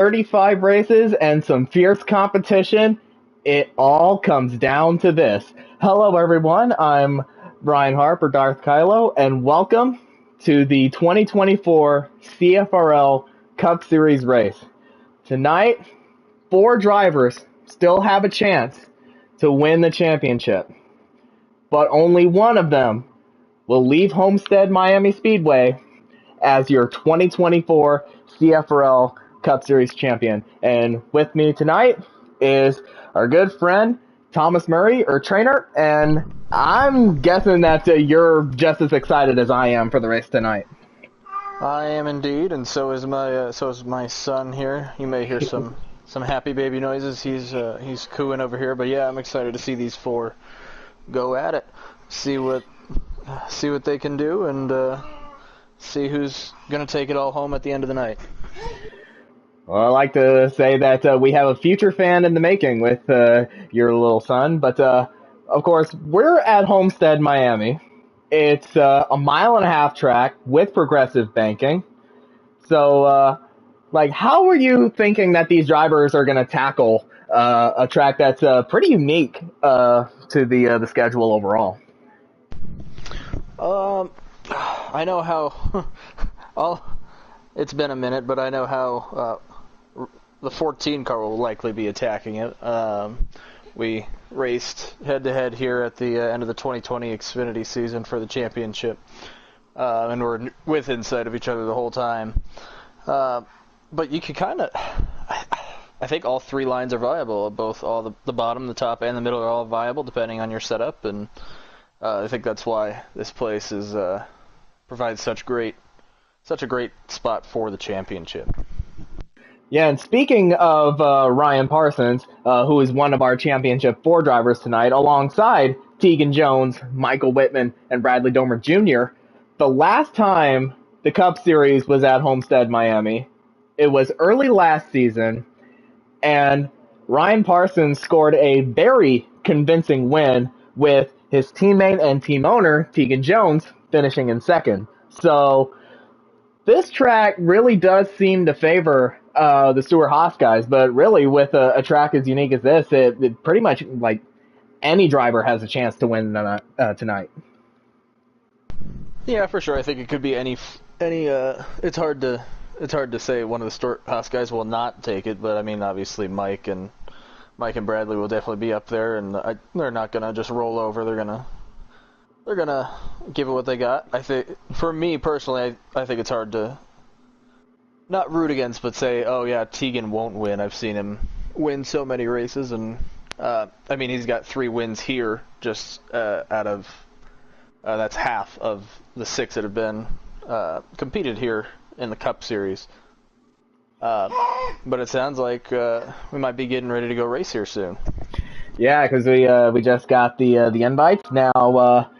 35 races and some fierce competition, it all comes down to this. Hello, everyone. I'm Brian Harp, or Darth Kylo, and welcome to the 2024 CFRL Cup Series race. Tonight, 4 drivers still have a chance to win the championship, but only one of them will leave Homestead-Miami Speedway as your 2024 CFRL Cup Series champion. And with me tonight is our good friend Thomas Murray, or Trainer, and I'm guessing that you're just as excited as I am for the race tonight. I am indeed, and so is my son here. You may hear some happy baby noises. He's cooing over here, but yeah, I'm excited to see these 4 go at it, see what they can do, and see who's gonna take it all home at the end of the night. Well, I like to say that we have a future fan in the making with your little son, but of course, we're at Homestead-Miami. It's a 1.5-mile track with progressive banking. So, how are you thinking that these drivers are going to tackle a track that's pretty unique to the schedule overall? I know how. It's been a minute, but I know how the 14 car will likely be attacking it. We raced head-to-head here at the end of the 2020 Xfinity season for the championship, and we're within sight of each other the whole time. But you can kind of, I think all 3 lines are viable. Both the bottom, the top, and the middle are all viable depending on your setup, and I think that's why this place provides such a great spot for the championship. Yeah, and speaking of Ryan Parsons, who is one of our Championship 4 drivers tonight, alongside Tegan Jones, Michael Whitman, and Bradley Domer Jr., the last time the Cup Series was at Homestead-Miami, it was early last season, and Ryan Parsons scored a very convincing win with his teammate and team owner, Tegan Jones, finishing in second. So this track really does seem to favor the Stewart-Haas guys, but really with a track as unique as this, it pretty much, any driver has a chance to win tonight. Yeah, for sure. I think it could be any. It's hard to say one of the Stewart-Haas guys will not take it, but I mean, obviously Mike and Bradley will definitely be up there, and they're not gonna just roll over. They're gonna give it what they got. I think, for me personally, I think it's hard to not root against, but say, oh yeah, Tegan won't win. I've seen him win so many races, and I mean, he's got 3 wins here, just out of that's half of the 6 that have been competed here in the Cup Series. But it sounds like we might be getting ready to go race here soon. Yeah, because we just got the invites now.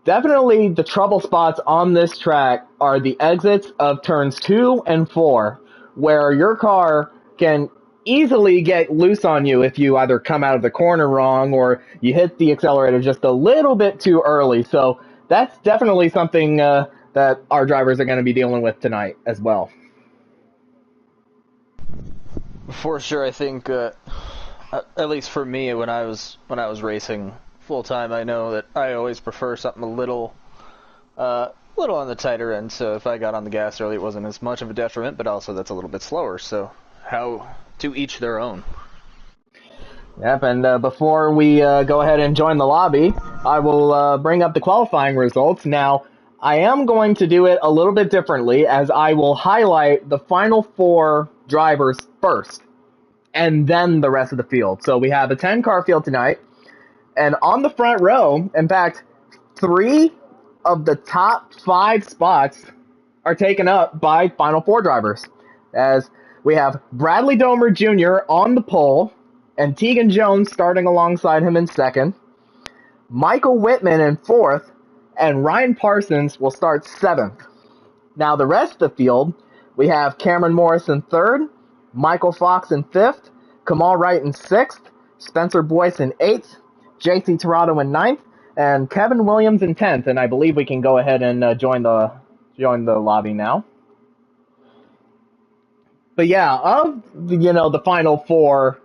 Definitely the trouble spots on this track are the exits of turns 2 and 4, where your car can easily get loose on you if you either come out of the corner wrong or you hit the accelerator just a little bit too early. So that's definitely something that our drivers are going to be dealing with tonight as well. For sure, I think at least for me, when I was racing full time, I know that I always prefer something a little on the tighter end. So if I got on the gas early, it wasn't as much of a detriment, but also that's a little bit slower. So how to each their own. Yep, and before we go ahead and join the lobby, I will bring up the qualifying results. Now, I am going to do it a little bit differently, as I will highlight the final 4 drivers first, and then the rest of the field. So we have a 10-car field tonight, and on the front row, in fact, 3 of the top 5 spots are taken up by final 4 drivers, as we have Bradley Domer Jr. on the pole, and Tegan Jones starting alongside him in second, Michael Whitman in 4th, and Ryan Parsons will start 7th. Now the rest of the field, we have Cameron Morris in 3rd, Michael Fox in 5th, Kamal Wright in 6th, Spencer Boyce in 8th, JC Torado in 9th, and Kevin Williams in 10th. And I believe we can go ahead and join the lobby now. But yeah, of the final four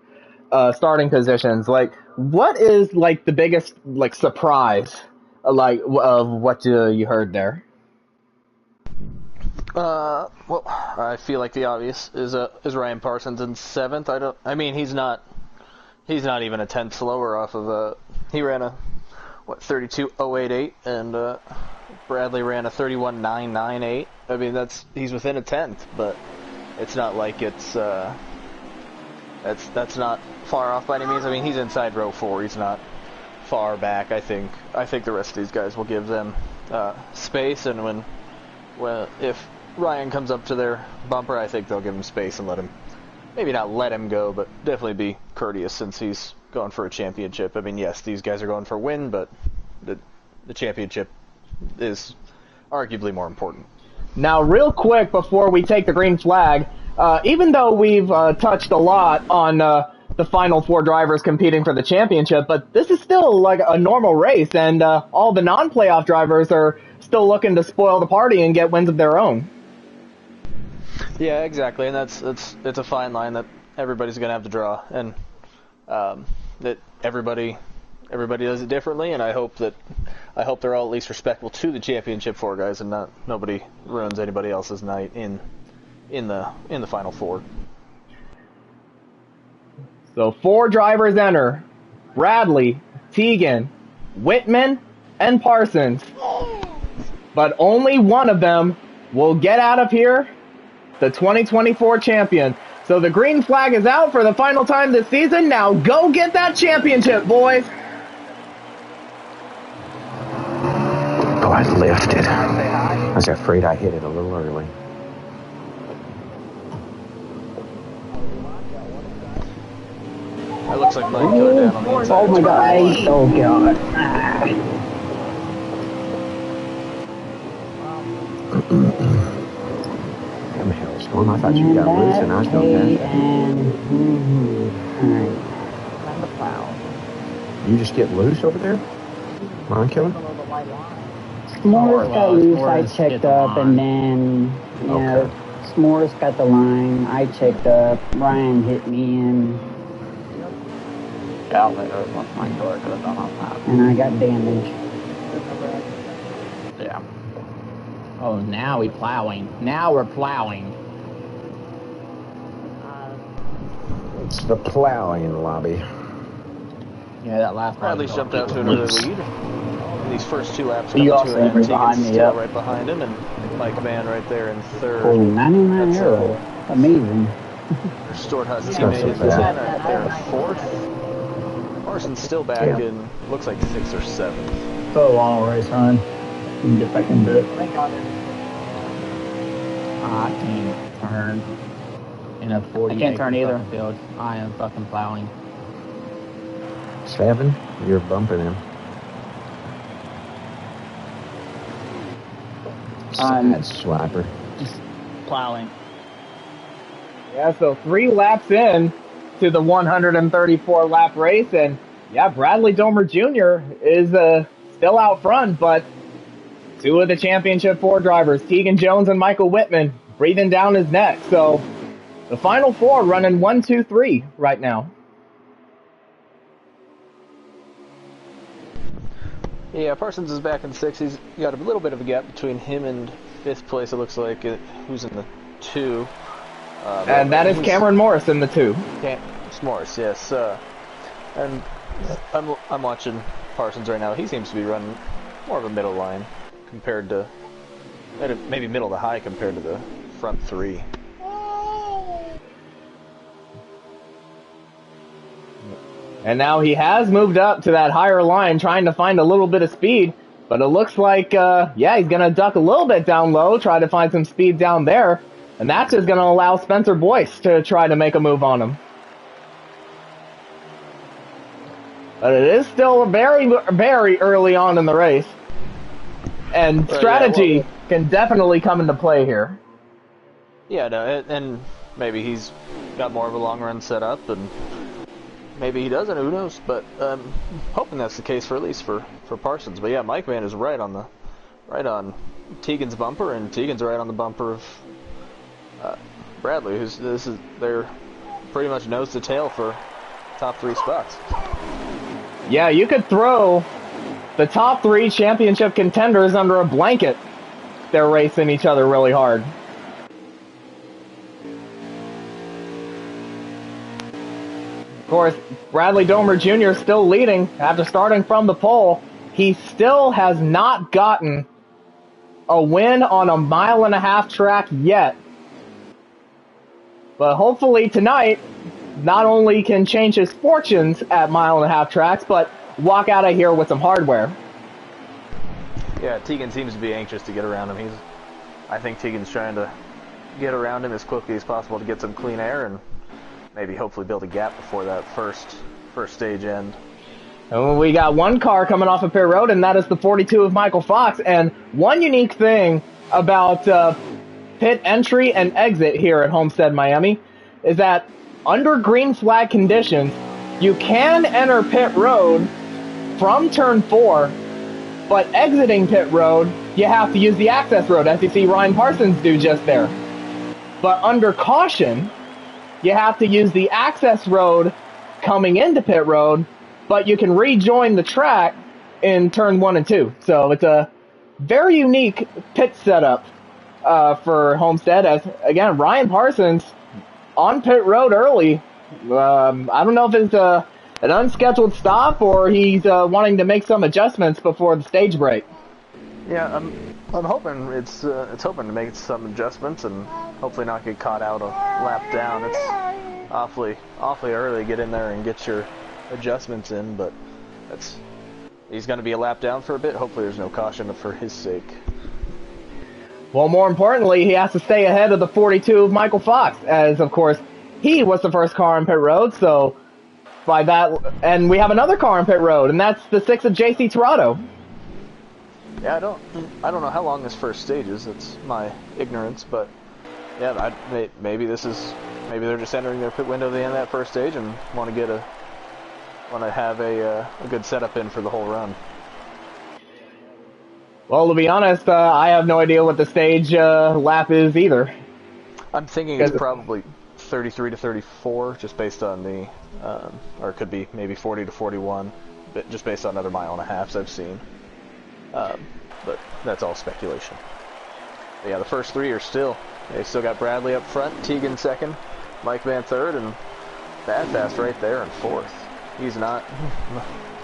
starting positions, like what is like the biggest like surprise of what you heard there? Well, I feel like the obvious is Ryan Parsons in seventh. I mean, he's not even a tenth slower off of he ran a 32.088 and Bradley ran a 31.998. I mean, he's within a tenth, but it's not like that's not far off by any means. I mean, he's inside row 4. He's not far back. I think the rest of these guys will give them space, and if Ryan comes up to their bumper, I think they'll give him space and maybe not let him go, but definitely be courteous since he's going for a championship. I mean, yes, these guys are going for a win, but the championship is arguably more important. Now, real quick before we take the green flag, even though we've touched a lot on the final four drivers competing for the championship, but this is still like a normal race, and all the non-playoff drivers are still looking to spoil the party and get wins of their own. Yeah, exactly, and it's a fine line that everybody's going to have to draw, and that everybody does it differently, and I hope they're all at least respectful to the championship four guys, and nobody ruins anybody else's night in the final four. So 4 drivers enter: Bradley, Teagan, Whitman, and Parsons. But only one of them will get out of here the 2024 champion. So the green flag is out for the final time this season. Now go get that championship, boys. Oh, I lifted. I was afraid I hit it a little early. It looks like Mike going down on the inside. Oh my god. Oh god. Damn hailstorm. I thought you got loose and I was going down. You just get loose over there? Line killer? S'mores got loose, I checked up, and then, S'mores got the line, I checked up, Ryan hit me, and I got damaged. Yeah. Oh, now we're plowing. Now we're plowing. It's the plowing lobby. Yeah, that last Bradley's jumped out to another lead. In these first 2 laps, You coming to also an end. behind me, Still yep. right behind him, and Mike Mann right there in third. Holy 99 arrow. Amazing. Storehouse It's not teammate so is bad. right there in fourth. Parsons still back in, looks like 6th or 7th. So long race, hon. You can get back into it. I can't turn in a 40. I can't turn either. Field. I am fucking plowing. 7? You're bumping him. Sad swiper. Just plowing. Yeah, so 3 laps in to the 134 lap race, and yeah, Bradley Domer Jr. is still out front, but 2 of the championship 4 drivers, Teagan Jones and Michael Whitman, breathing down his neck. So the final 4 running 1, 2, 3 right now. Yeah, Parsons is back in 6th. He's got a little bit of a gap between him and 5th place, it looks like. Who's in the 2? And that is Cameron Morris in the 2. It's Morris, yes. And I'm watching Parsons right now. He seems to be running more of a middle line compared to maybe middle to high compared to the front 3. And now he has moved up to that higher line, trying to find a little bit of speed. But it looks like, he's going to duck a little bit down low, try to find some speed down there. And that's just going to allow Spencer Boyce to try to make a move on him. But it is still very, very early on in the race. And strategy can definitely come into play here. Yeah, no, and maybe he's got more of a long run set up, and maybe he doesn't, who knows, but I'm hoping that's the case for at least for Parsons. But yeah, Mike Mann is right on Teagan's bumper, and Teagan's right on the bumper of Bradley, they're pretty much nose to tail for top 3 spots. Yeah, you could throw the top 3 championship contenders under a blanket. They're racing each other really hard. Of course, Bradley Domer Jr. is still leading after starting from the pole. He still has not gotten a win on a 1.5-mile track yet. But hopefully tonight, not only can change his fortunes at 1.5-mile tracks, but walk out of here with some hardware. Yeah, Tegan seems to be anxious to get around him. I think Tegan's trying to get around him as quickly as possible to get some clean air and maybe hopefully build a gap before that first stage end. And we got one car coming off of pit road, and that is the 42 of Michael Fox. And one unique thing about pit entry and exit here at Homestead-Miami is that under green flag conditions, you can enter pit road from turn 4, but exiting pit road, you have to use the access road, as you see Ryan Parsons do just there. But under caution, you have to use the access road coming into pit road, but you can rejoin the track in turn 1 and 2. So it's a very unique pit setup for Homestead, as, again, Ryan Parsons on pit road early. I don't know if it's an unscheduled stop or he's wanting to make some adjustments before the stage break. Yeah, I'm hoping it's hoping to make some adjustments and hopefully not get caught out a lap down. It's awfully early to get in there and get your adjustments in, but he's going to be a lap down for a bit. Hopefully there's no caution for his sake. Well, more importantly, he has to stay ahead of the 42 of Michael Fox, as of course he was the first car on pit road. So by that, and we have another car on pit road, and that's the 6 of JC Torado. Yeah, I don't know how long this first stage is. It's my ignorance, but yeah, maybe they're just entering their pit window at the end of that first stage and want to have a good setup in for the whole run. Well, to be honest, I have no idea what the stage lap is either. I'm thinking it's probably 33 to 34, just based on the, or it could be maybe 40 to 41, but just based on other 1.5 miles I've seen. But that's all speculation. But yeah, the first 3 are they still got Bradley up front, Tegan second, Mike Van third, and Badfast right there in 4th. He's not.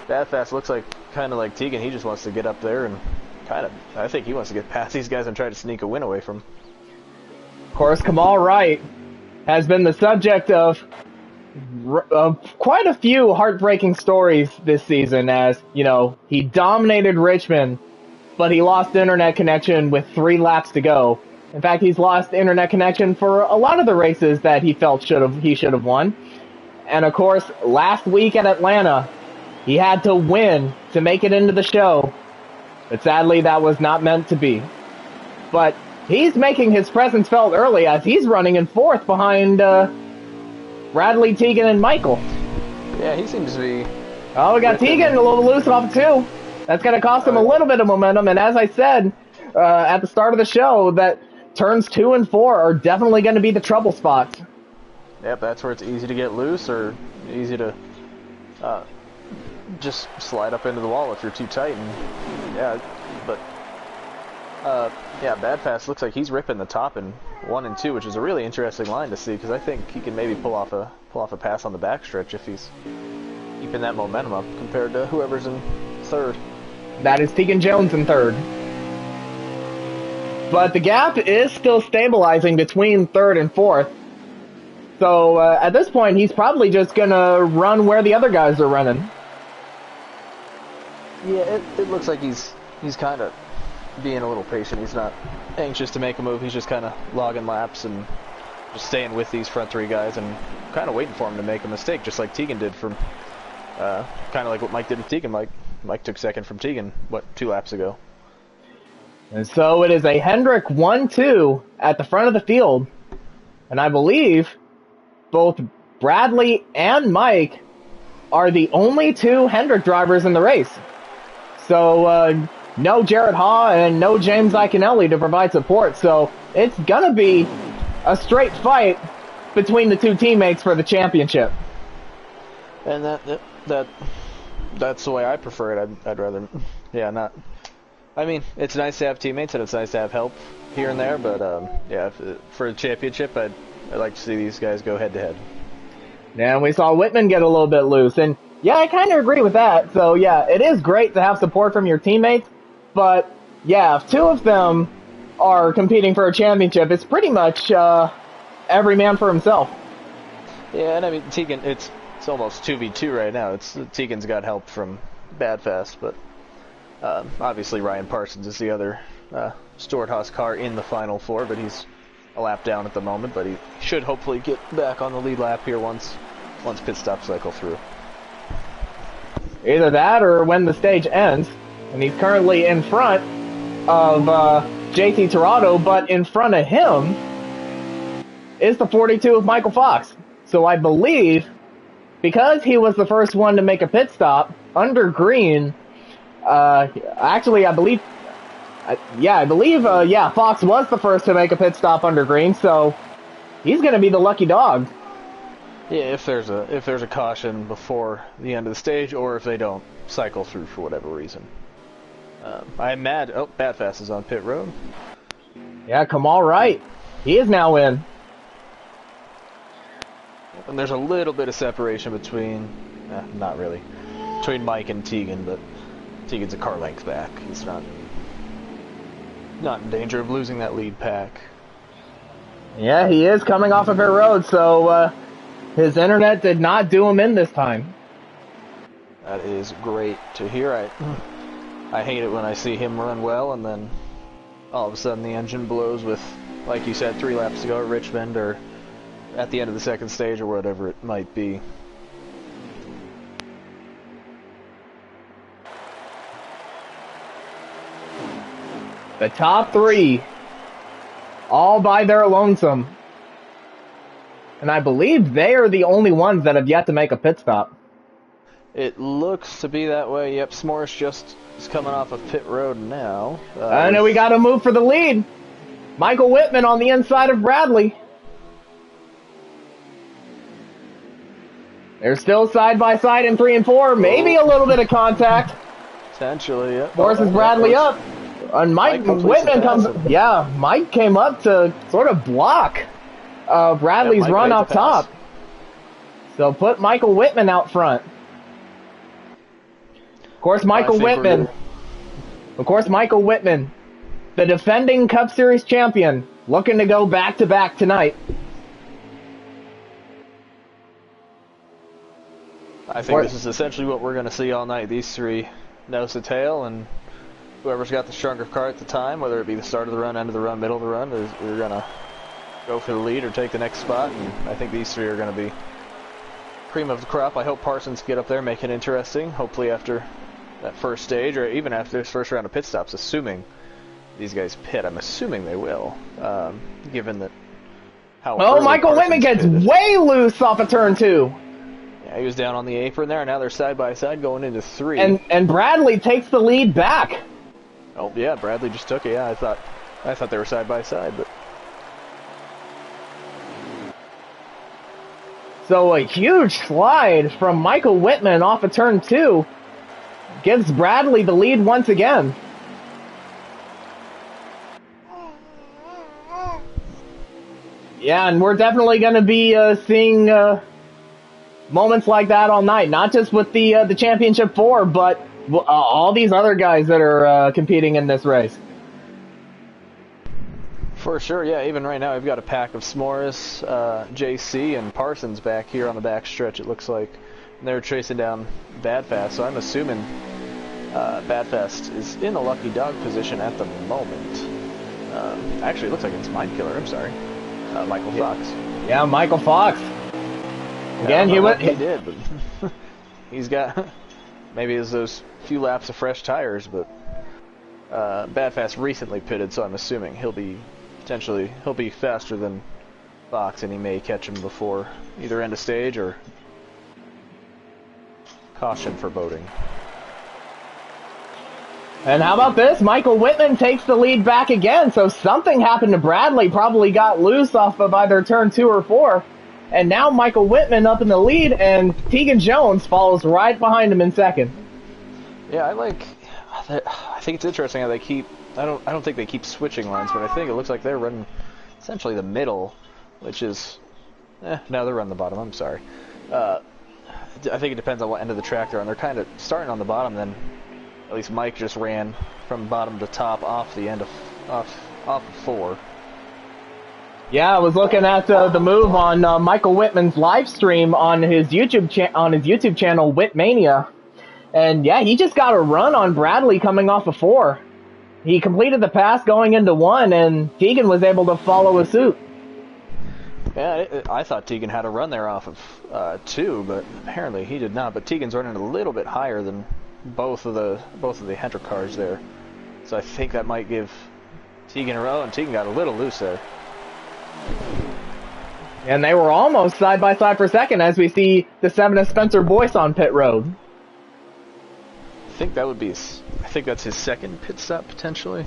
Badfast looks kind of like Tegan. He just wants to get up there and I think he wants to get past these guys and try to sneak a win away from them. Of course, Kamal Wright has been the subject of quite a few heartbreaking stories this season, as, you know, he dominated Richmond, but he lost internet connection with 3 laps to go. In fact, he's lost internet connection for a lot of the races that he felt he should have won. And of course, last week at Atlanta, he had to win to make it into the show. But sadly, that was not meant to be. But he's making his presence felt early, as he's running in 4th behind Bradley, Tegan, and Michael. Yeah, he seems to be... Oh, we got Tegan a little loose off 2. That's going to cost him a little bit of momentum. And as I said at the start of the show, that turns 2 and 4 are definitely going to be the trouble spots. Yep, that's where it's easy to get loose or easy to just slide up into the wall if you're too tight. And yeah, but yeah, Badfast looks like he's ripping the top in 1 and 2, which is a really interesting line to see, because I think he can maybe pull off a pass on the backstretch if he's keeping that momentum up compared to whoever's in 3rd. That is Tegan Jones in 3rd. But the gap is still stabilizing between 3rd and 4th. So at this point, he's probably just going to run where the other guys are running. Yeah, it looks like he's kind of being a little patient. He's not anxious to make a move. He's just kind of logging laps and just staying with these front 3 guys and kind of waiting for him to make a mistake, just like Tegan did from kind of like what Mike did with Tegan. Mike took 2nd from Tegan, 2 laps ago. And so it is a Hendrick 1-2 at the front of the field. And I believe both Bradley and Mike are the only 2 Hendrick drivers in the race. So no Jared Haw and no James Iaconelli to provide support. So it's going to be a straight fight between the two teammates for the championship. And that's the way I prefer it. I'd rather, yeah, not. I mean, it's nice to have teammates and it's nice to have help here and there, but yeah, for the championship, I'd like to see these guys go head to head. Yeah, and we saw Whitman get a little bit loose, and yeah, I kind of agree with that. So yeah, it is great to have support from your teammates, but yeah, if two of them are competing for a championship, it's pretty much every man for himself. Yeah, and I mean, Tegan, it's almost 2v2 right now. Tegan's got help from Badfast, but obviously Ryan Parsons is the other Stuart Haas car in the Final Four, but he's a lap down at the moment, but he should hopefully get back on the lead lap here once pit stop cycle through. Either that or when the stage ends, and he's currently in front of JT Tirado, but in front of him is the 42 of Michael Fox. So I believe, because he was the first one to make a pit stop under green, actually I believe Fox was the first to make a pit stop under green, so he's going to be the lucky dog. Yeah, if there's a caution before the end of the stage, or if they don't cycle through for whatever reason. I'm mad. Oh, Badfast is on pit road. Yeah, Kamal Wright. He is now in. And there's a little bit of separation between, not really, between Mike and Tegan, but Tegan's a car length back. He's not in danger of losing that lead pack. Yeah, he is coming off of pit road, so his internet did not do him in this time. That is great to hear. I hate it when I see him run well and then all of a sudden the engine blows with, like you said, 3 laps to go at Richmond or at the end of the second stage or whatever it might be. The top 3, all by their lonesome. And I believe they are the only ones that have yet to make a pit stop. It looks to be that way. Yep, S'mores just is coming off of pit road now. I know we got to move for the lead. Michael Whitman on the inside of Bradley. They're still side by side in 3 and 4. Maybe a little bit of contact. Potentially, yep. Forces Bradley up. And Mike Whitman comes. Yeah, Mike came up to sort of block Bradley's run up top. So put Michael Whitman out front. Of course, Michael Whitman, the defending Cup Series champion, looking to go back-to-back tonight. I think this is essentially what we're going to see all night. These 3 nose to tail, and whoever's got the stronger car at the time, whether it be the start of the run, end of the run, middle of the run, is we're going to go for the lead or take the next spot. And I think these 3 are going to be cream of the crop. I hope Parsons get up there, make it interesting. Hopefully after that first stage, or even after this first round of pit stops, assuming these guys pit. I'm assuming they will, given that how. Oh, Michael Whitman gets way loose off of turn 2. Yeah, he was down on the apron there, and now they're side by side going into 3. And Bradley takes the lead back. Oh yeah, Bradley just took it. Yeah, I thought they were side by side, but. So a huge slide from Michael Whitman off of turn 2 gives Bradley the lead once again. Yeah, and we're definitely going to be seeing moments like that all night. Not just with the Championship 4, but all these other guys that are competing in this race. For sure, yeah. Even right now, we've got a pack of S'mores, JC, and Parsons back here on the back stretch, it looks like. And they're chasing down Badfast, so I'm assuming Badfast is in a lucky dog position at the moment. Actually, it looks like it's Mind Killer, I'm sorry. Michael Fox. Yeah, Michael Fox. Again, he did, but he's got maybe it's those few laps of fresh tires, but Badfast recently pitted, so I'm assuming he'll be faster than Fox, and he may catch him before either end of stage or caution for boating. And how about this? Michael Whitman takes the lead back again, so something happened to Bradley, probably got loose off of either turn 2 or 4. And now Michael Whitman up in the lead, and Tegan Jones follows right behind him in second. Yeah, I think it's interesting how they keep, I don't think they keep switching lines, but I think it looks like they're running essentially the middle, which is, no, they're running the bottom, I'm sorry. I think it depends on what end of the track they're on. They're kind of starting on the bottom, then at least Mike just ran from bottom to top off the end of, off of 4. Yeah, I was looking at the move on Michael Whitman's live stream on his YouTube channel, Whitmania, and yeah, he just got a run on Bradley coming off of 4. He completed the pass going into 1, and Tegan was able to follow a suit. Yeah, I thought Tegan had a run there off of 2, but apparently he did not. But Tegan's running a little bit higher than both of the Hendrick cars there, so I think that might give Tegan a row, and Tegan got a little loose there. And they were almost side by side for second as we see the 7 of Spencer Boyce on pit road. I think that's his second pit stop potentially.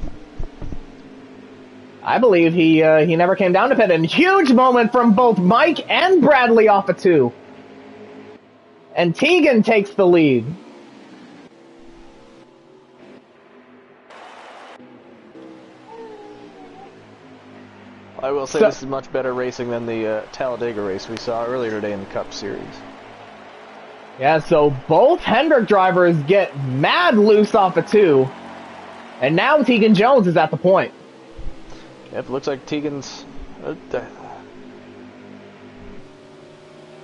I believe he never came down to pit. And huge moment from both Mike and Bradley off of 2. And Tegan takes the lead. I will say this is much better racing than the Talladega race we saw earlier today in the Cup Series. Yeah, so both Hendrick drivers get mad loose off of 2. And now Tegan Jones is at the point. Yep, looks like Tegan's...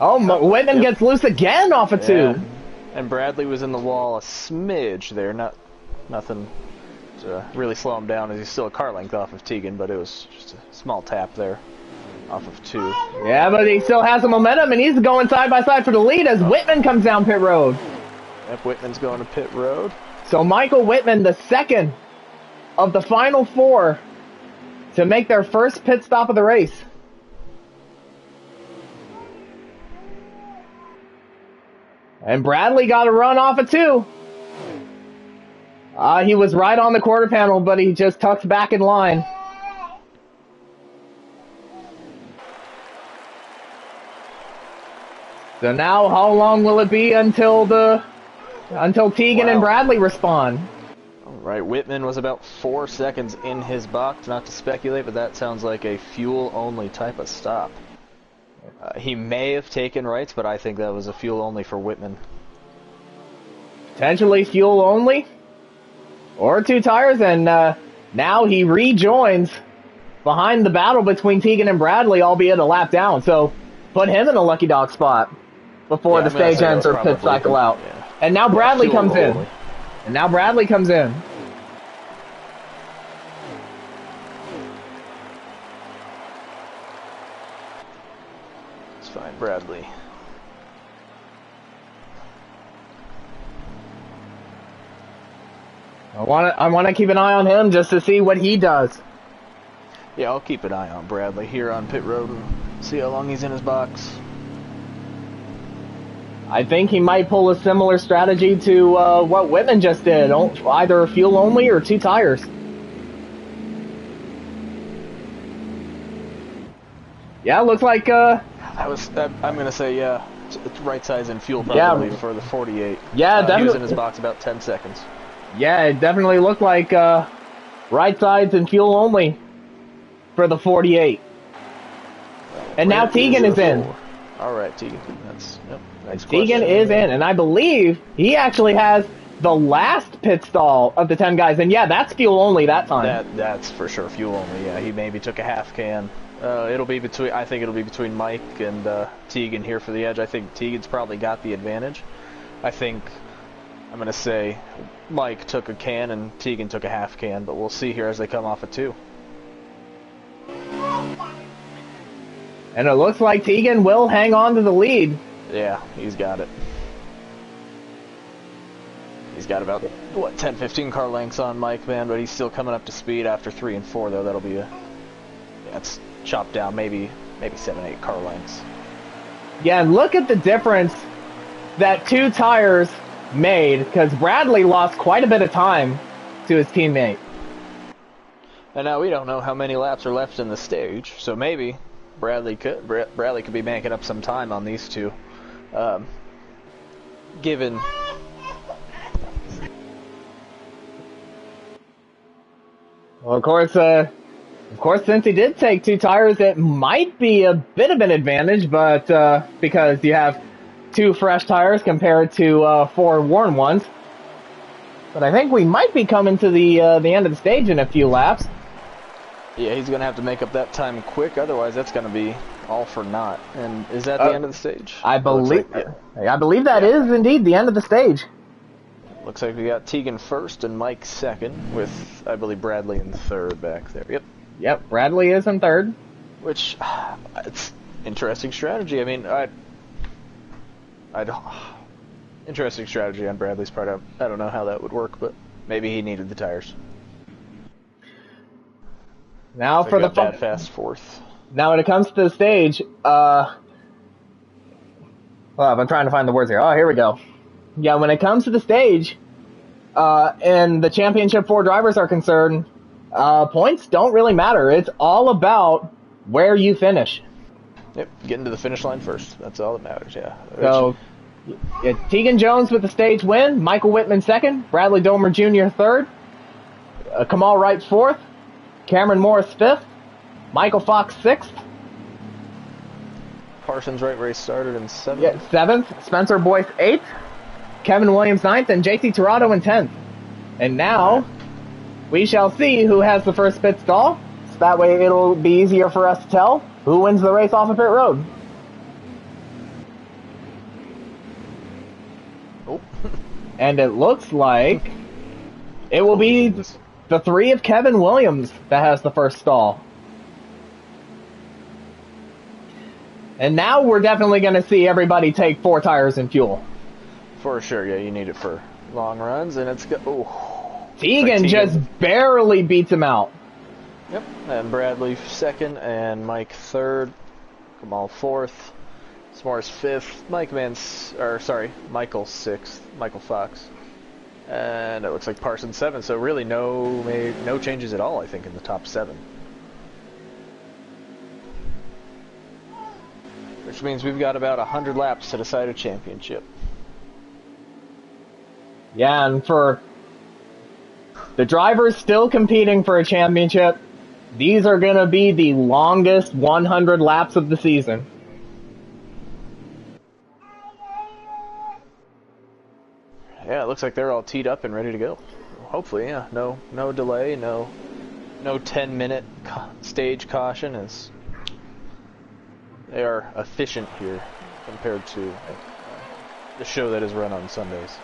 Whitman gets loose again off of 2. And Bradley was in the wall a smidge there, nothing to really slow him down, as he's still a car length off of Tegan, but it was just a small tap there off of 2. Yeah, but he still has the momentum, and he's going side by side for the lead as Whitman comes down pit road. Yep, Whitman's going to pit road. So Michael Whitman, the second of the final 4 to make their first pit stop of the race. And Bradley got a run off of 2. He was right on the quarter panel, but he just tucked back in line. So now, how long will it be until Tegan and Bradley respond? All right, Whitman was about 4 seconds in his box. Not to speculate, but that sounds like a fuel-only type of stop. He may have taken rights, but I think that was a fuel-only for Whitman. Potentially fuel-only, or 2 tires, and now he rejoins behind the battle between Tegan and Bradley, albeit a lap down. So put him in a lucky dog spot before the stage ends or pit cycle out. Yeah. And now Bradley comes in. And now Bradley comes in. It's fine, Bradley. I want to keep an eye on him just to see what he does. Yeah, I'll keep an eye on Bradley here on pit road and see how long he's in his box. I think he might pull a similar strategy to what Whitman just did, either fuel only or 2 tires. Yeah, looks like I'm gonna say it's right size and fuel probably for the 48. Yeah, definitely. He was in his box about 10 seconds. Yeah, it definitely looked like right sides and fuel only for the 48. And now Tegan is in. All right, Tegan. Nice Tegan is in, and I believe he actually has the last pit stall of the 10 guys. And yeah, that's fuel only that time. That's for sure fuel only. Yeah, he maybe took a half can. I think it'll be between Mike and Tegan here for the edge. I think Tegan's probably got the advantage. I'm gonna say Mike took a can and Tegan took a half can, but we'll see here as they come off of 2. And it looks like Tegan will hang on to the lead. Yeah, he's got it. He's got about, 10, 15 car lengths on Mike, man, but he's still coming up to speed after 3 and 4, though. That'll be it's chopped down, maybe 7, 8 car lengths. Yeah, and look at the difference that 2 tires made, because Bradley lost quite a bit of time to his teammate. And now we don't know how many laps are left in the stage, so maybe Bradley could be banking up some time on these two. Given Well, of course, since he did take 2 tires, it might be a bit of an advantage, but because you have 2 fresh tires compared to 4 worn ones. But I think we might be coming to the end of the stage in a few laps. yeah, he's gonna have to make up that time quick, otherwise that's gonna be all for naught. And is that the end of the stage? I believe that is indeed the end of the stage. Looks like we got Tegan first and Mike second, with I believe Bradley in third back there. Yep, Bradley is in third. Which it's interesting strategy. I mean, I don't. Interesting strategy on Bradley's part. I don't know how that would work, but maybe he needed the tires. Now So for the bad fast fourth. Now when it comes to the stage, well, I'm trying to find the words here. Oh, here we go. Yeah, when it comes to the stage, and the championship 4 drivers are concerned, points don't really matter. It's all about where you finish. Yep, getting to the finish line first. That's all that matters, yeah. So, yeah, Tegan Jones with the stage win, Michael Whitman second, Bradley Domer Jr. third, Kamal Wright fourth, Cameron Morris fifth, Michael Fox sixth. Parsons right where he started in seventh. Yeah, seventh, Spencer Boyce eighth, Kevin Williams ninth, and JT Tirado in 10th. And now, we shall see who has the first pit stall. So that way it'll be easier for us to tell who wins the race off of pit road. Oh. And it looks like it will be the 3 of Kevin Williams that has the first stall. And now we're definitely going to see everybody take 4 tires and fuel. For sure, yeah, you need it for long runs, and it's good. Oh, Tegan just barely beats him out. Yep, and Bradley second, and Mike third, Kamal fourth, S'mores fifth, Michael sixth, Michael Fox, and it looks like Parsons seventh. So really, no changes at all. I think in the top 7, which means we've got about 100 laps to decide a championship. Yeah, and for the drivers still competing for a championship, these are going to be the longest 100 laps of the season. Yeah, it looks like they're all teed up and ready to go. Hopefully, yeah. No delay, no 10-minute stage caution. As they are efficient here compared to the show that is run on Sundays.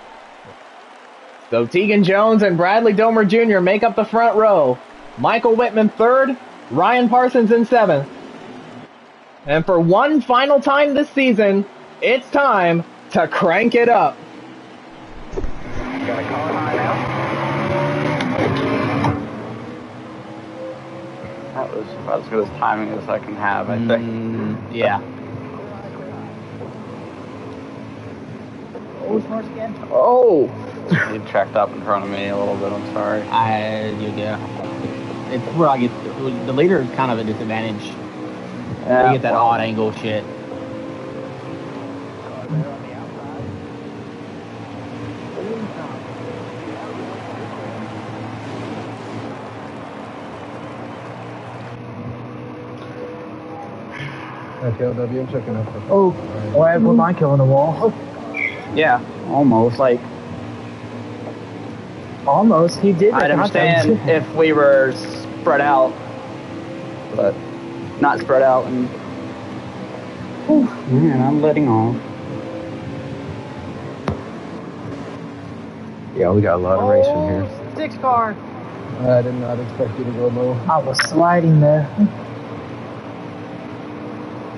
So Tegan Jones and Bradley Domer Jr. make up the front row. Michael Whitman third, Ryan Parsons in 7th. And for one final time this season, it's time to crank it up. Got a car high now. That was about as good as timing as I can have, I think. Yeah. Oh! You checked up in front of me a little bit, I'm sorry. It's where I get the leader is kind of a disadvantage. Yeah, You get that odd angle shit. KLW, I'm checking out. Oh, why put my kill on the wall? Yeah, almost. Like, almost. He did. I'd understand if we were spread out, but not spread out. And Man, I'm letting off. yeah, we got a lot of racing here. 6 car. I did not expect you to go low. I was sliding there.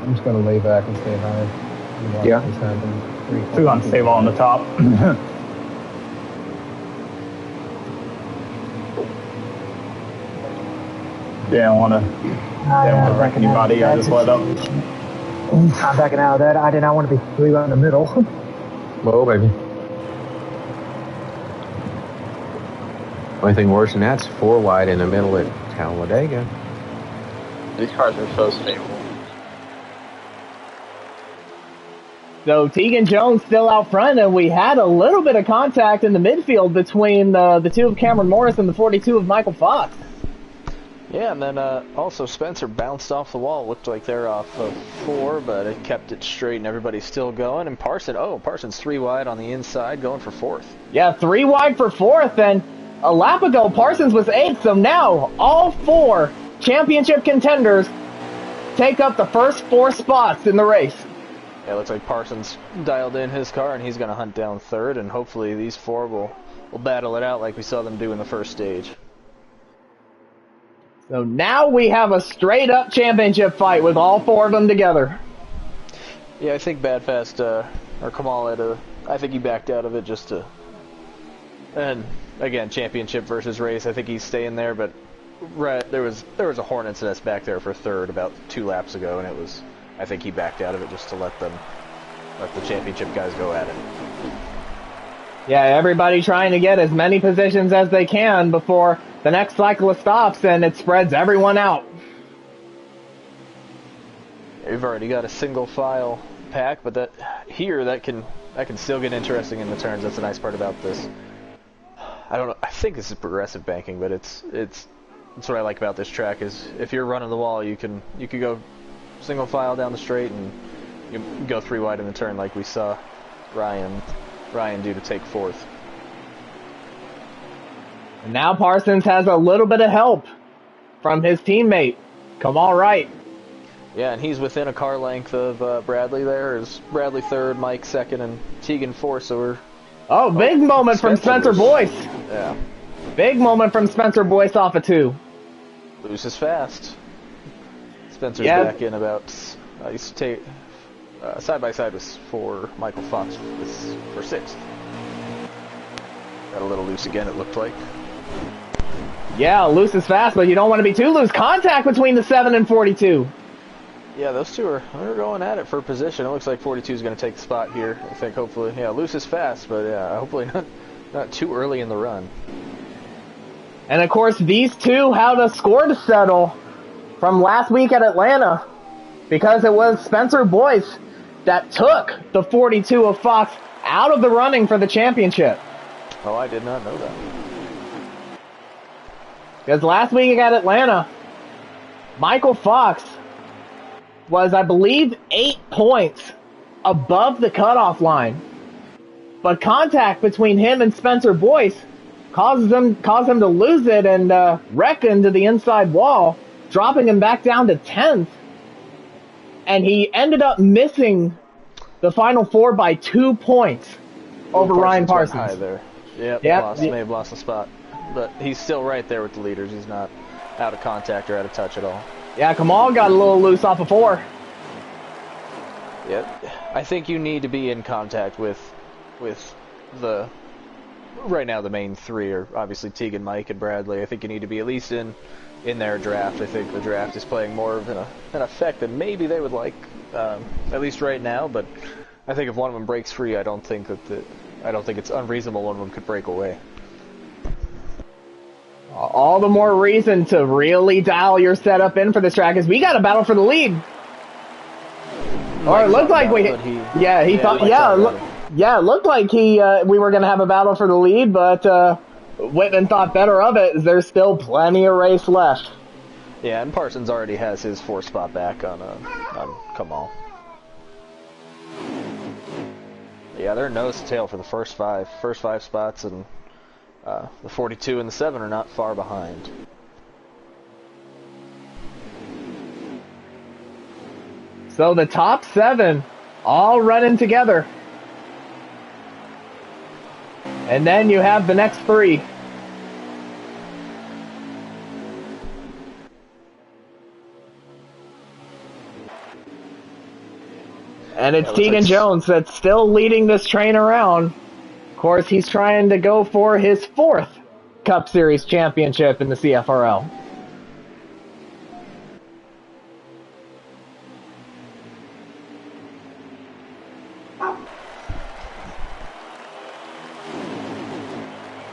I'm just gonna lay back and stay high. And watch Yeah. this happen. We're gonna stay on the top. Didn't wanna wreck anybody. I just let up. I'm backing out of that. I did not want to be really out in the middle. Whoa, baby. Only thing worse than that's 4 wide in the middle at Talladega. These cars are so stable. So Tegan Jones still out front, and we had a little bit of contact in the midfield between the 2 of Cameron Morris and the 42 of Michael Fox. Yeah, and then also Spencer bounced off the wall. Looked like they're off of 4, but it kept it straight, and everybody's still going. And Parsons 3 wide on the inside, going for 4th. Yeah, 3 wide for 4th, and a lap ago Parsons was 8th, so now all 4 championship contenders take up the first 4 spots in the race. Yeah, it looks like Parsons dialed in his car, and he's going to hunt down 3rd, and hopefully these 4 will battle it out like we saw them do in the first stage. So now we have a straight-up championship fight with all 4 of them together. Yeah, I think Badfast, or Kamal I think he backed out of it just to... And, again, championship versus race, I think he's staying there, but there was a Hornets nest back there for 3rd about 2 laps ago, and I think he backed out of it just to let the championship guys go at it. Yeah, everybody trying to get as many positions as they can before the next cyclist stops, and it spreads everyone out. We've already got a single file pack, but that can still get interesting in the turns. That's the nice part about this. I don't know. I think this is progressive banking, but it's what I like about this track is if you're running the wall, you could go single file down the straight and you go 3 wide in the turn like we saw Ryan do to take 4th. And now Parsons has a little bit of help from his teammate, Kamal Wright. Yeah, and he's within a car length of Bradley there. Is Bradley 3rd, Mike 2nd, and Tegan 4th, so we're... big moment from Spencer Boyce. Yeah. Big moment from Spencer Boyce off of 2. Loose is fast. Spencer's back in about... I used to take... side-by-side was for Michael Fox for 6th. Got a little loose again, it looked like. Yeah, loose is fast, but you don't want to be too loose. Contact between the 7 and 42. Yeah, those 2 are going at it for position. It looks like 42 is going to take the spot here. I think hopefully, yeah, loose is fast, but yeah, hopefully not too early in the run. And of course, these 2 had a score to settle from last week at Atlanta because it was Spencer Boyce that took the 42 of Fox out of the running for the championship. Oh, I did not know that. Because last week at Atlanta, Michael Fox was, I believe, 8 points above the cutoff line. But contact between him and Spencer Boyce caused him to lose it and wreck into the inside wall, dropping him back down to 10th. And he ended up missing the final 4 by 2 points over Ryan Parsons. High there. Yep, may have lost the spot. But he's still right there with the leaders. He's not out of contact or out of touch at all. Yeah, Kamal got a little loose off of 4. Yeah, I think you need to be in contact with the... Right now the main 3 are obviously Tegan, Mike, and Bradley. I think you need to be at least in their draft. I think the draft is playing more of an effect than maybe they would like, at least right now. But I think if one of them breaks free, I don't think it's unreasonable one of them could break away. All the more reason to really dial your setup in for this track, is we got a battle for the lead. Or it looked like we... it looked like we were going to have a battle for the lead, but Whitman thought better of it. There's still plenty of race left. Yeah, and Parsons already has his 4th spot back on Kamal. Yeah, they're nose to tail for the first five spots, and the 42 and the 7 are not far behind. So the top 7 all running together. And then you have the next 3. And it's Tegan Jones that's still leading this train around. Of course, he's trying to go for his 4th Cup Series championship in the CFRL.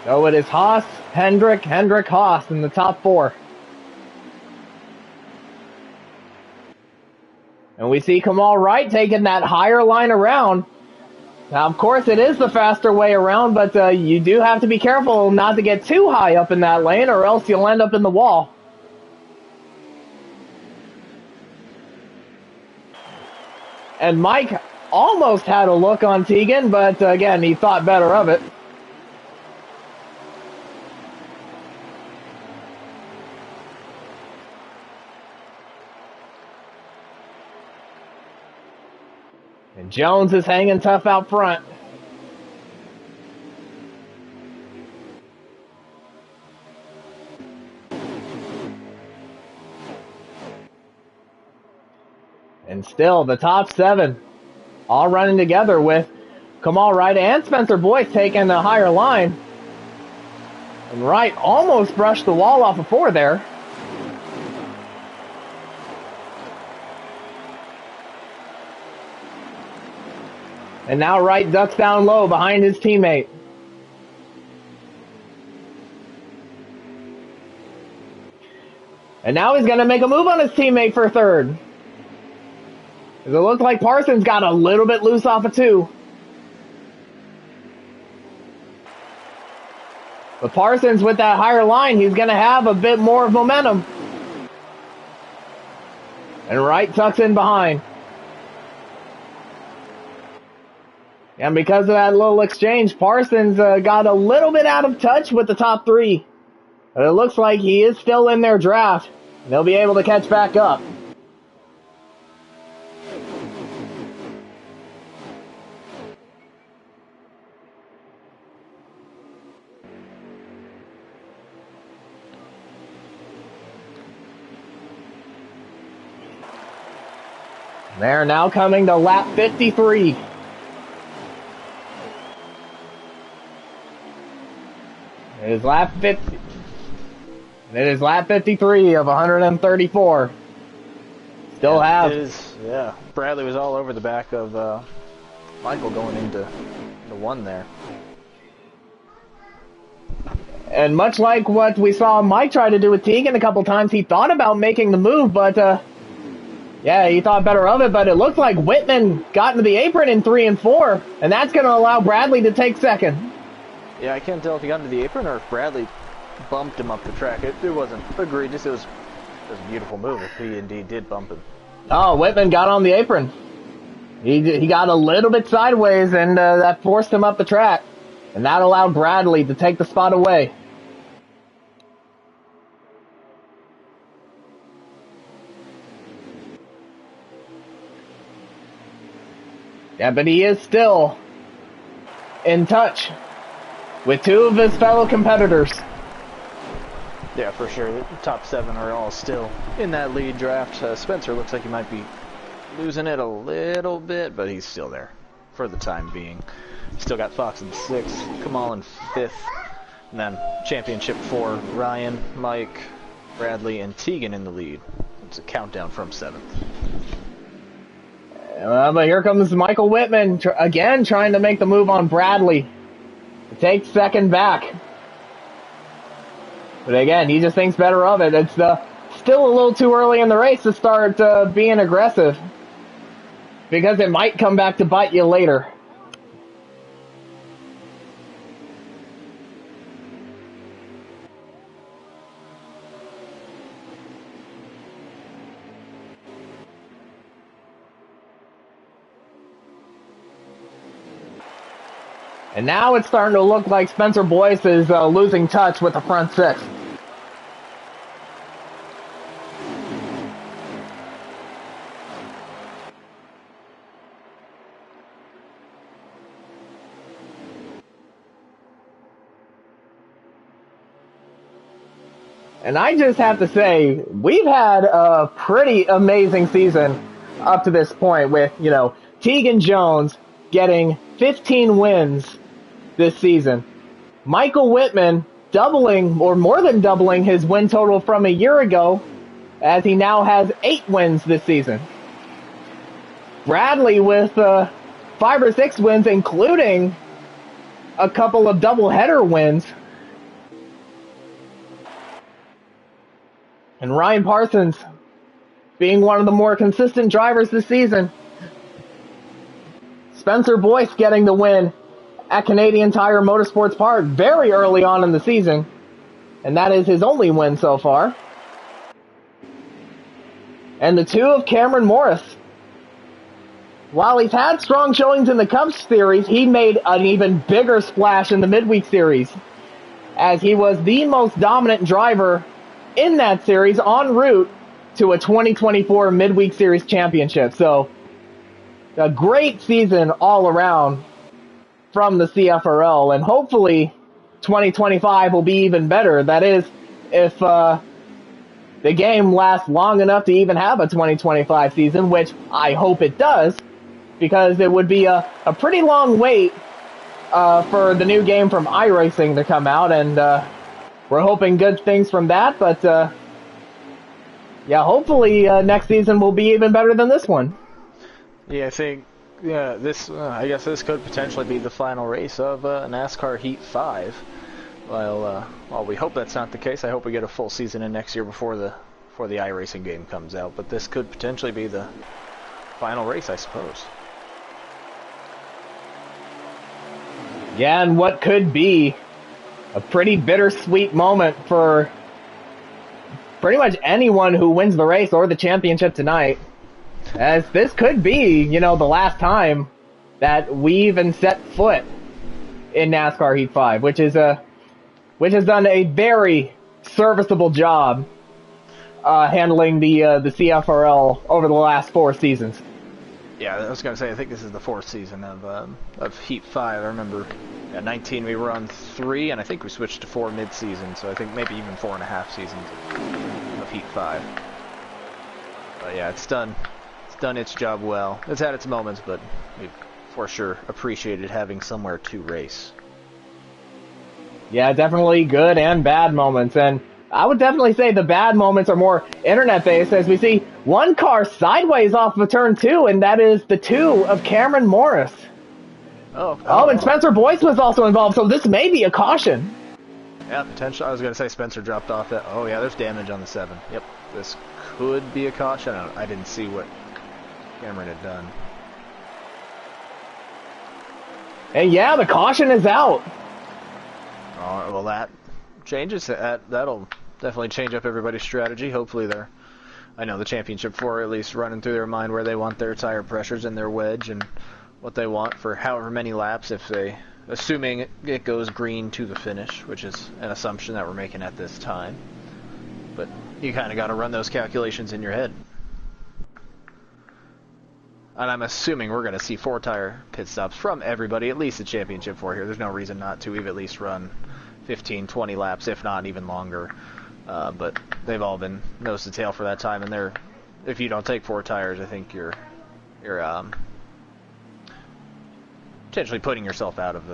So it is Haas, Hendrick, Haas in the top 4. And we see Kamal Wright taking that higher line around. Now, of course, it is the faster way around, but you do have to be careful not to get too high up in that lane, or else you'll end up in the wall. And Mike almost had a look on Tegan, but again, he thought better of it. And Jones is hanging tough out front. And still, the top 7 all running together with Kamal Wright and Spencer Boyce taking the higher line. And Wright almost brushed the wall off of 4 there. And now Wright ducks down low behind his teammate. And now he's going to make a move on his teammate for 3rd. It looks like Parsons got a little bit loose off of 2. But Parsons with that higher line, he's going to have a bit more of momentum. And Wright tucks in behind. And because of that little exchange, Parsons got a little bit out of touch with the top 3. But it looks like he is still in their draft. And they'll be able to catch back up. They're now coming to lap 53. It is lap 50. It is lap 53 of 134. Still have. It is, yeah. Bradley was all over the back of Michael going into the 1 there. And much like what we saw Mike try to do with Tegan a couple times, he thought about making the move, but yeah, he thought better of it. But it looked like Whitman got into the apron in 3 and 4, and that's going to allow Bradley to take 2nd. Yeah, I can't tell if he got into the apron or if Bradley bumped him up the track. It wasn't egregious. It was a beautiful move if he indeed did bump him. Oh, Whitman got on the apron. He got a little bit sideways, and that forced him up the track. And that allowed Bradley to take the spot away. Yeah, but he is still in touch with 2 of his fellow competitors. Yeah, for sure. The top 7 are all still in that lead draft. Spencer looks like he might be losing it a little bit, but he's still there for the time being. Still got Fox in 6th, Kamal in 5th, and then championship 4, Ryan, Mike, Bradley, and Tegan in the lead. It's a countdown from 7th. But here comes Michael Whitman, again trying to make the move on Bradley. To take 2nd back. But again, he just thinks better of it. It's still a little too early in the race to start being aggressive. Because it might come back to bite you later. And now it's starting to look like Spencer Boyce is losing touch with the front 6. And I just have to say, we've had a pretty amazing season up to this point with, Tegan Jones getting 15 wins this season. Michael Whitman doubling, or more than doubling, his win total from a year ago, as he now has 8 wins this season. Bradley with 5 or 6 wins, including a couple of doubleheader wins. And Ryan Parsons being one of the more consistent drivers this season. Spencer Boyce getting the win at Canadian Tire Motorsports Park very early on in the season. And that is his only win so far. And the 2 of Cameron Morris. While he's had strong showings in the Cup Series, he made an even bigger splash in the Midweek Series, as he was the most dominant driver in that series en route to a 2024 Midweek Series championship. So, a great season all around from the CFRL, and hopefully 2025 will be even better. That is, if the game lasts long enough to even have a 2025 season, which I hope it does, because it would be a pretty long wait for the new game from iRacing to come out, and we're hoping good things from that, but yeah, hopefully next season will be even better than this one. Yeah, I think this. I guess this could potentially be the final race of NASCAR Heat 5. While we hope that's not the case, I hope we get a full season in next year before the iRacing game comes out. But this could potentially be the final race, I suppose. Yeah, and what could be a pretty bittersweet moment for pretty much anyone who wins the race or the championship tonight, as this could be, the last time that we even set foot in NASCAR Heat 5, which has done a very serviceable job handling the CFRL over the last 4 seasons. Yeah, I was going to say, I think this is the 4th season of Heat 5. I remember at 19 we were on 3, and I think we switched to 4 mid-season, so I think maybe even 4.5 seasons of Heat 5. But yeah, it's done its job well. It's had its moments, but we've for sure appreciated having somewhere to race. Yeah, definitely good and bad moments, and I would definitely say the bad moments are more internet-based, as we see one car sideways off of turn 2, and that is the 2 of Cameron Morris. Oh, and Spencer Boyce was also involved, so this may be a caution. Yeah, potentially. I was going to say Spencer dropped off that. Oh, yeah, there's damage on the 7. Yep, this could be a caution. I didn't see what Cameron had done. And yeah, the caution is out. Oh, well, that changes. That'll definitely change up everybody's strategy. Hopefully I know the Championship 4 at least running through their mind where they want their tire pressures and their wedge and what they want for however many laps, assuming it goes green to the finish, which is an assumption that we're making at this time. But you kind of got to run those calculations in your head. And I'm assuming we're going to see 4-tire pit stops from everybody, at least the Championship 4 here. There's no reason not to. We've at least run 15, 20 laps, if not even longer. But they've all been nose to tail for that time. And if you don't take 4 tires, I think you're potentially putting yourself out of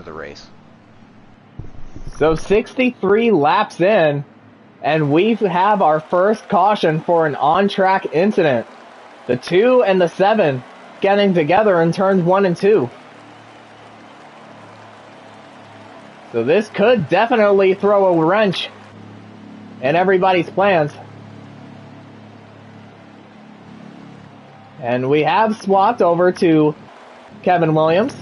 the race. So 63 laps in, and we have our first caution for an on-track incident. The 2 and the 7 getting together in turns 1 and 2. So this could definitely throw a wrench in everybody's plans. And we have swapped over to Kevin Williams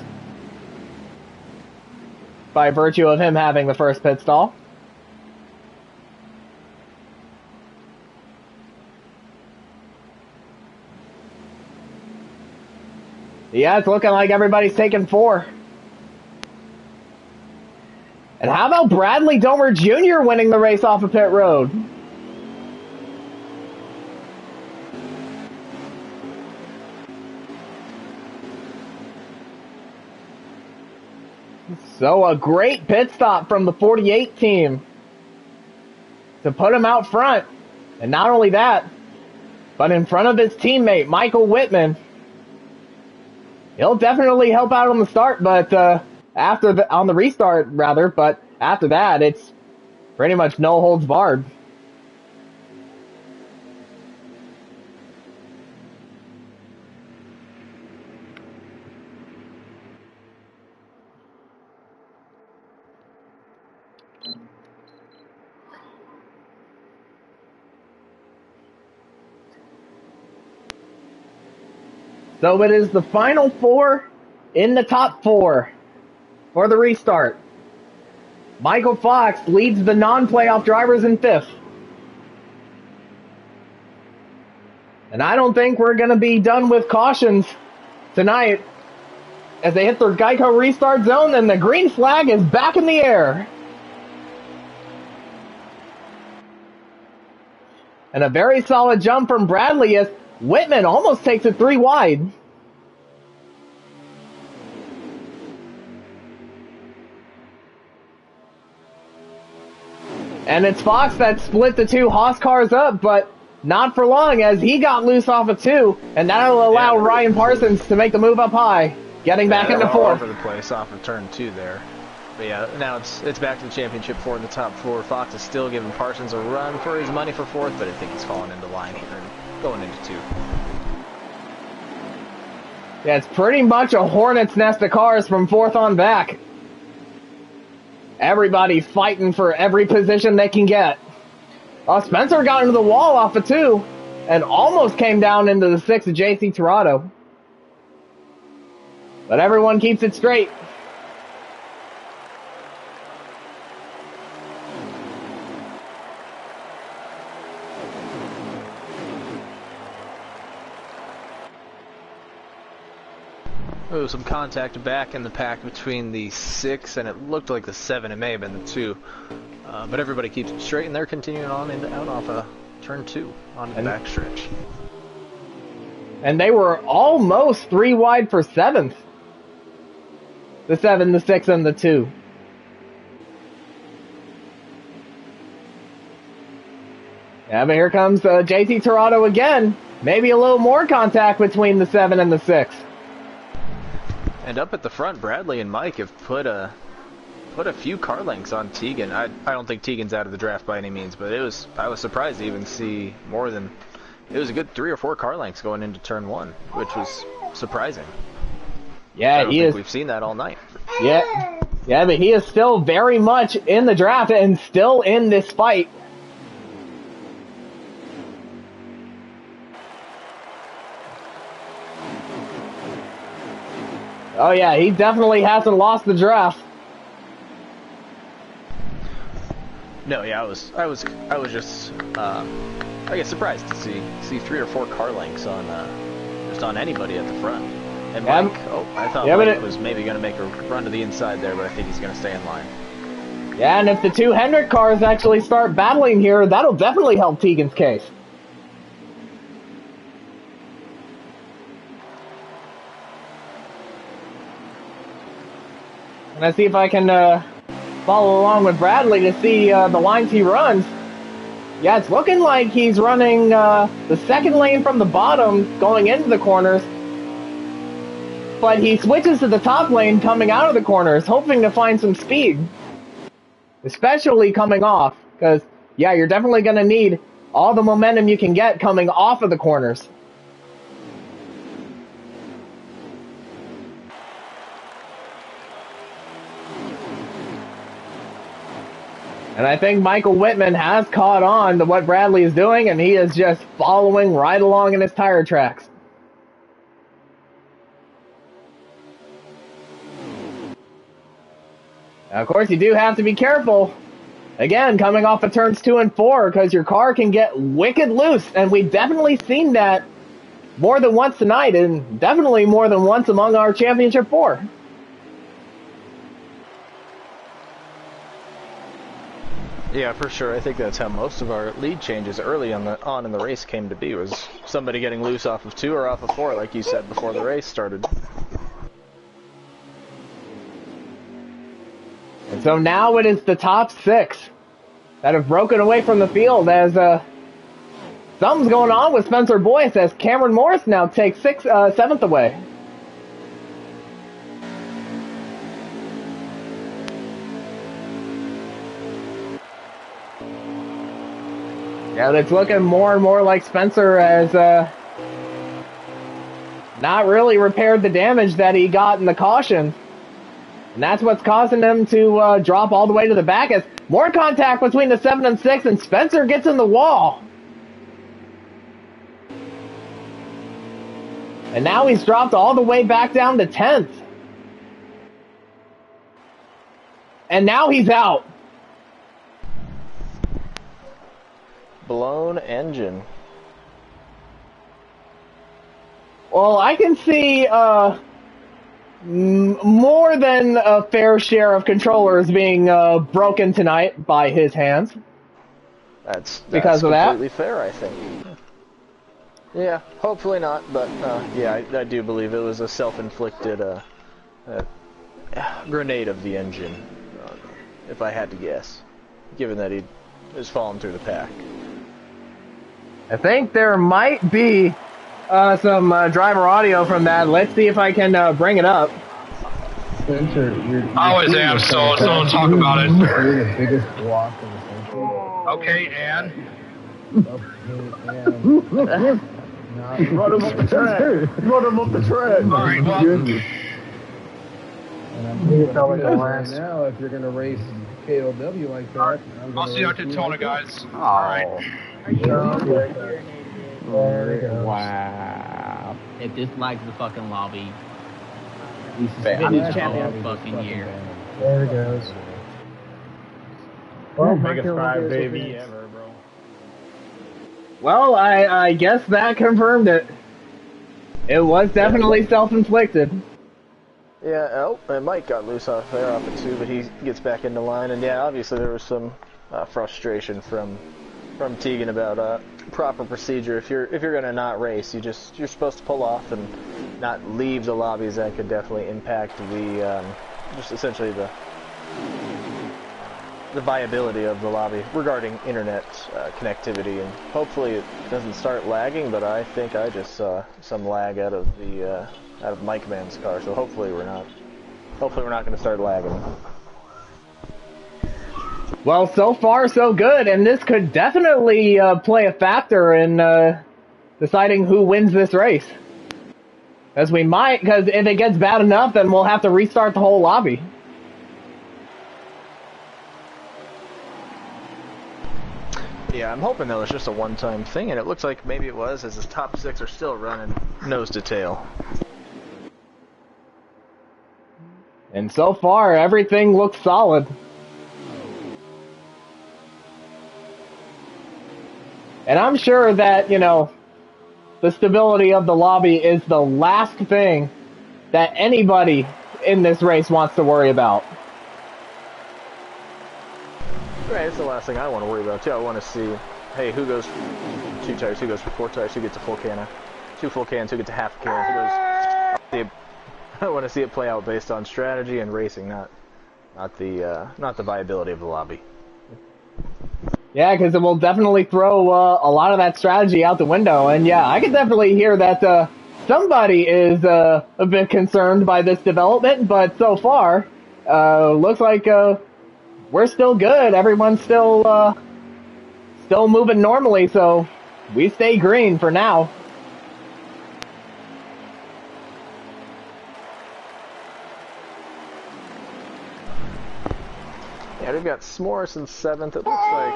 by virtue of him having the first pit stall. Yeah, it's looking like everybody's taking 4. And how about Bradley Domer Jr. winning the race off of pit road? So a great pit stop from the 48 team to put him out front. And not only that, but in front of his teammate, Michael Whitman. He'll definitely help out on the start, but on the restart rather, but after that, it's pretty much no holds barred. So it is the final 4 in the top 4 for the restart. Michael Fox leads the non-playoff drivers in 5th. And I don't think we're going to be done with cautions tonight. As they hit their Geico restart zone, and the green flag is back in the air. And a very solid jump from Bradley as Whitman almost takes it 3 wide. And it's Fox that split the 2 Haas cars up, but not for long as he got loose off of 2, and that'll allow Ryan Parsons to make the move up high, getting back into 4th. All over the place off of turn 2 there. But yeah, now it's back to the championship 4 in the top 4. Fox is still giving Parsons a run for his money for 4th, but I think he's falling into line here and going into 2. Yeah, it's pretty much a hornet's nest of cars from 4th on back. Everybody fighting for every position they can get. Spencer got into the wall off of 2 and almost came down into the 6 of JC Tirado. But everyone keeps it straight. There was some contact back in the pack between the 6 and it looked like the 7. It may have been the 2. But everybody keeps it straight and they're continuing on out off of turn 2 on the back stretch. And they were almost 3 wide for 7th. The 7, the 6, and the 2. Yeah, but here comes JT Tirado again. Maybe a little more contact between the 7 and the 6. And up at the front, Bradley and Mike have put a few car lengths on Tegan. I don't think Tegan's out of the draft by any means, but I was surprised to even see more than, it was a good 3 or 4 car lengths going into turn 1, which was surprising. Yeah, I don't think we've seen that all night. Yeah, but he is still very much in the draft and still in this fight. Oh yeah, he definitely hasn't lost the draft. No, yeah, I was just I guess surprised to see 3 or 4 car lengths on just on anybody at the front. And Mike, I thought Mike was maybe going to make a run to the inside there, but I think he's going to stay in line. Yeah, and if the 2 Hendrick cars actually start battling here, that'll definitely help Tegan's case. And I see if I can follow along with Bradley to see the lines he runs. Yeah, it's looking like he's running the 2nd lane from the bottom going into the corners. But he switches to the top lane coming out of the corners, hoping to find some speed. Especially coming off. Because, yeah, you're definitely going to need all the momentum you can get coming off of the corners. And I think Michael Whitman has caught on to what Bradley is doing, and he is just following right along in his tire tracks. Now, of course, you do have to be careful. Again, coming off of turns 2 and 4, because your car can get wicked loose, and we've definitely seen that more than once tonight, and definitely more than once among our Championship 4. Yeah, for sure. I think that's how most of our lead changes early on in the race came to be, was somebody getting loose off of 2 or off of 4, like you said, before the race started. And so now it is the top 6 that have broken away from the field as something's going on with Spencer Boyce as Cameron Morris now takes 7th away. Yeah, it's looking more and more like Spencer has not really repaired the damage that he got in the caution. And that's what's causing him to drop all the way to the back as more contact between the 7 and 6, and Spencer gets in the wall. And now he's dropped all the way back down to 10th. And now he's out. Blown engine. Well, I can see more than a fair share of controllers being broken tonight by his hands. That's because of completely that. fair, I think. Yeah, hopefully not, but yeah, I do believe it was a self-inflicted grenade of the engine, if I had to guess, given that he has fallen through the pack. I think there might be some driver audio from that. Let's see if I can bring it up. Spencer, you're I always am, so don't talk about it. You're the biggest block in the century. Okay, and? Run him up the track! Run him up the track! Alright, well. And I'm thinking right now, if you're going to race KOW like that, I'll see you out to Daytona, guys. Alright. Wow. If this likes the fucking lobby, He's been his champion fucking year. There it goes. Biggest crybaby ever, bro. Well, I guess that confirmed it. It was definitely self-inflicted. Yeah, oh, and Mike got loose off there off it too, but he gets back into line, and yeah, obviously there was some frustration from Tegan about proper procedure. If you're gonna not race, you're supposed to pull off and not leave the lobbies. That could definitely impact the just essentially the viability of the lobby regarding internet connectivity, and hopefully it doesn't start lagging. But I think I just saw some lag out of Mike Man's car, so hopefully we're not going to start lagging. Well, so far so good, and this could definitely play a factor in deciding who wins this race. Because if it gets bad enough, then we'll have to restart the whole lobby. Yeah, I'm hoping that was just a one-time thing, and it looks like maybe it was, as his top six are still running nose to tail. And so far, everything looks solid. And I'm sure that, the stability of the lobby is the last thing that anybody in this race wants to worry about. Right, it's the last thing I want to worry about, too. I want to see, hey, who goes for 2 tires, who goes for 4 tires, who gets a full can, 2 full cans, who gets a half a can, who goes... I want to see it play out based on strategy and racing, not the viability of the lobby. Yeah, because it will definitely throw a lot of that strategy out the window. And yeah, I can definitely hear that somebody is a bit concerned by this development, but so far, looks like we're still good. Everyone's still moving normally, so we stay green for now. Yeah, we've got S'mores in 7th. It looks like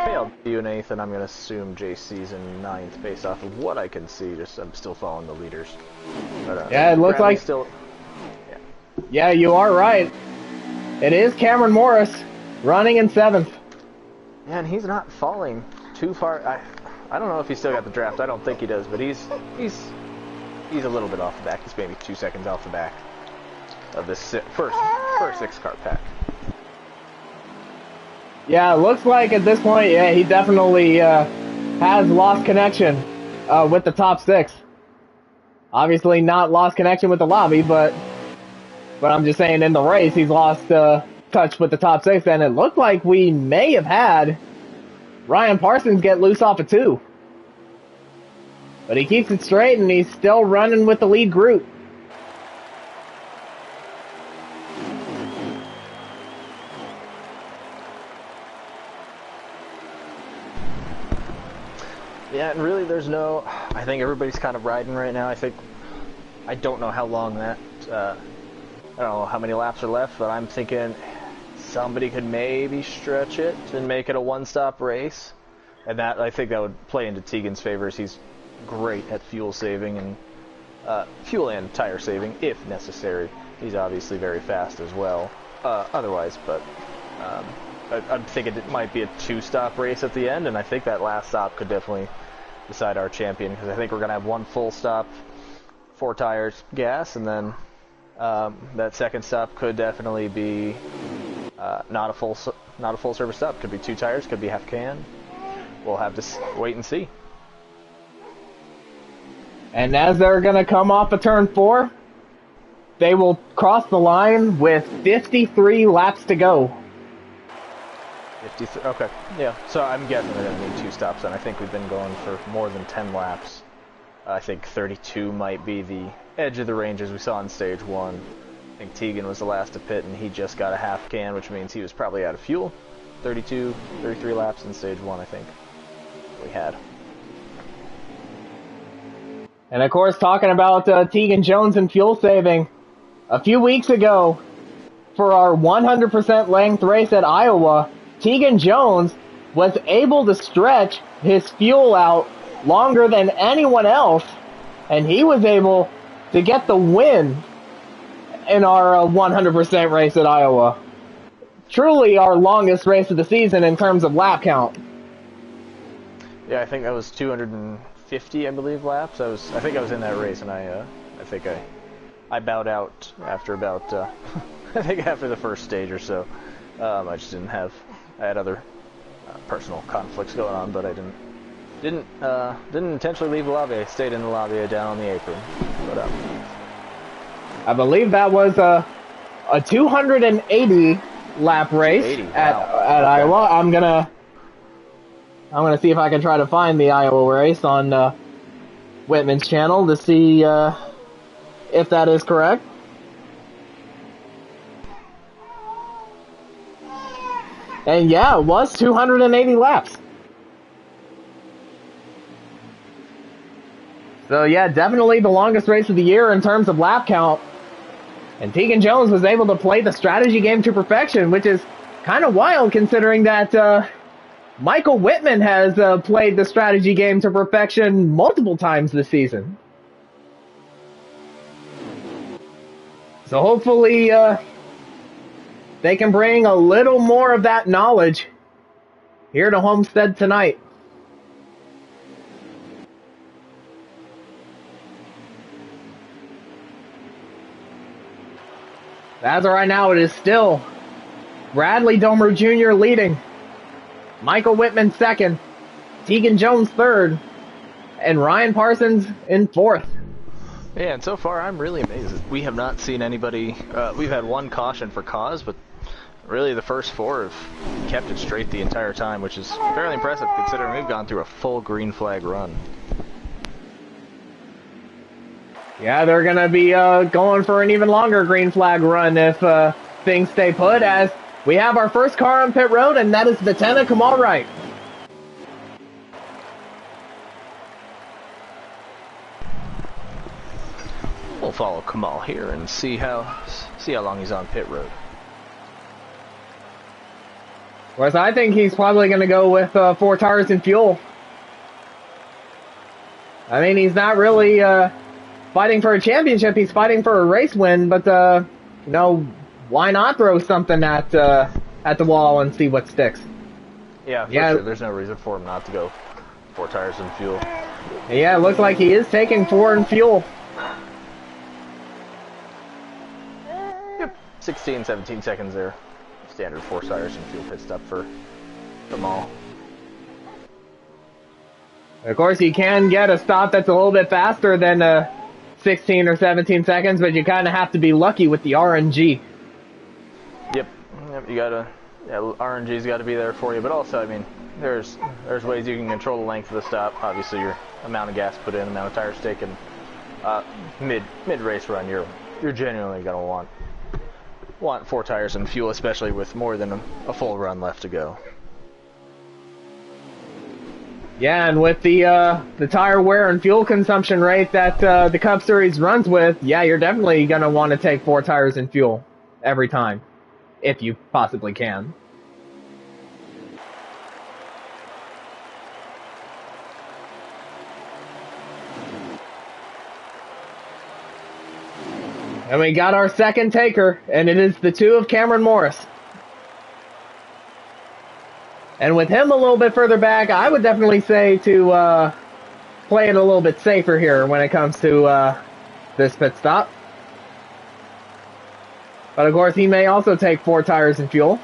KLW in 8th, and I'm going to assume JC's in 9th based off of what I can see. I'm still following the leaders. But, yeah, it looks like... Still, yeah, you are right. It is Cameron Morris running in 7th. Yeah, and he's not falling too far. I don't know if he's still got the draft. I don't think he does, but he's a little bit off the back. He's maybe 2 seconds off the back of this first 6-car pack. Yeah, it looks like at this point, yeah, he definitely has lost connection with the top 6. Obviously not lost connection with the lobby, but I'm just saying in the race he's lost touch with the top 6, and it looked like we may have had Ryan Parsons get loose off of 2. But he keeps it straight, and he's still running with the lead group. Yeah, and really I think everybody's kind of riding right now. I don't know how long that, I don't know how many laps are left, but I'm thinking somebody could maybe stretch it and make it a one-stop race. And I think that would play into Tegan's favor, as he's great at fuel saving, and fuel and tire saving if necessary. He's obviously very fast as well. Otherwise, but I'm thinking it might be a 2-stop race at the end, and I think that last stop could definitely decide our champion, because I think we're going to have one full stop, 4 tires, gas, and then that second stop could definitely be not a full service stop. Could be 2 tires, could be half can. We'll have to wait and see. And as they're going to come off of turn 4, they will cross the line with 53 laps to go. 53, okay, yeah. So I'm guessing they're going to need 2 stops, and I think we've been going for more than 10 laps. I think 32 might be the edge of the range as we saw in stage 1. I think Tegan was the last to pit, and he just got a half can, which means he was probably out of fuel. 32, 33 laps in stage 1, I think we had. And of course, talking about Tegan Jones and fuel saving, a few weeks ago, for our 100% length race at Iowa, Tegan Jones was able to stretch his fuel out longer than anyone else, and he was able to get the win in our 100% race at Iowa. Truly our longest race of the season in terms of lap count. Yeah, I think that was 250, I believe, laps. I think I was in that race, and I think I bowed out after about I think after the first stage or so. I just didn't have. I had other personal conflicts going on, but I didn't intentionally leave the lobby. I stayed in the lobby down on the apron. But I believe that was a 280 lap race 80, wow. at Iowa. I'm gonna see if I can try to find the Iowa race on Whitman's channel to see if that is correct. And yeah, it was 280 laps. So yeah, definitely the longest race of the year in terms of lap count. And Tegan Jones was able to play the strategy game to perfection, which is kind of wild considering that Michael Whitman has played the strategy game to perfection multiple times this season. So hopefully they can bring a little more of that knowledge here to Homestead tonight. As of right now, it is still Bradley Domer Jr. leading, Michael Whitman second, Tegan Jones third, and Ryan Parsons in fourth. yeah, and so far I'm really amazed. We have not seen anybody. We've had 1 caution for cause, but really the first 4 have kept it straight the entire time, which is fairly impressive considering we've gone through a full green flag run. Yeah, they're going to be going for an even longer green flag run if things stay put, as we have our first car on pit road, and that is Vitena Kamal Wright. We'll follow Kamal here and see how long he's on pit road. Whereas I think he's probably going to go with 4 tires and fuel. I mean, he's not really fighting for a championship, he's fighting for a race win, but, you know, why not throw something at the wall and see what sticks? Yeah, sure. There's no reason for him not to go 4 tires and fuel. Yeah, it looks like he is taking 4 and fuel. Yep, 16, 17 seconds there. Standard 4 tires and fuel pit stop for Kamal. Of course, you can get a stop that's a little bit faster than 16 or 17 seconds, but you kind of have to be lucky with the RNG. Yep, you gotta, RNG's got to be there for you, but also, I mean, there's ways you can control the length of the stop. Obviously, your amount of gas put in, amount of tires taken. Mid race run, you're genuinely gonna want 4 tires and fuel, especially with more than a full run left to go. Yeah, and with the tire wear and fuel consumption rate that the Cup Series runs with, yeah, you're definitely gonna want to take 4 tires and fuel every time, if you possibly can. And we got our second taker, and it is the 2 of Cameron Morris. And with him a little bit further back, I would definitely say to play it a little bit safer here when it comes to this pit stop. But of course, he may also take 4 tires and fuel.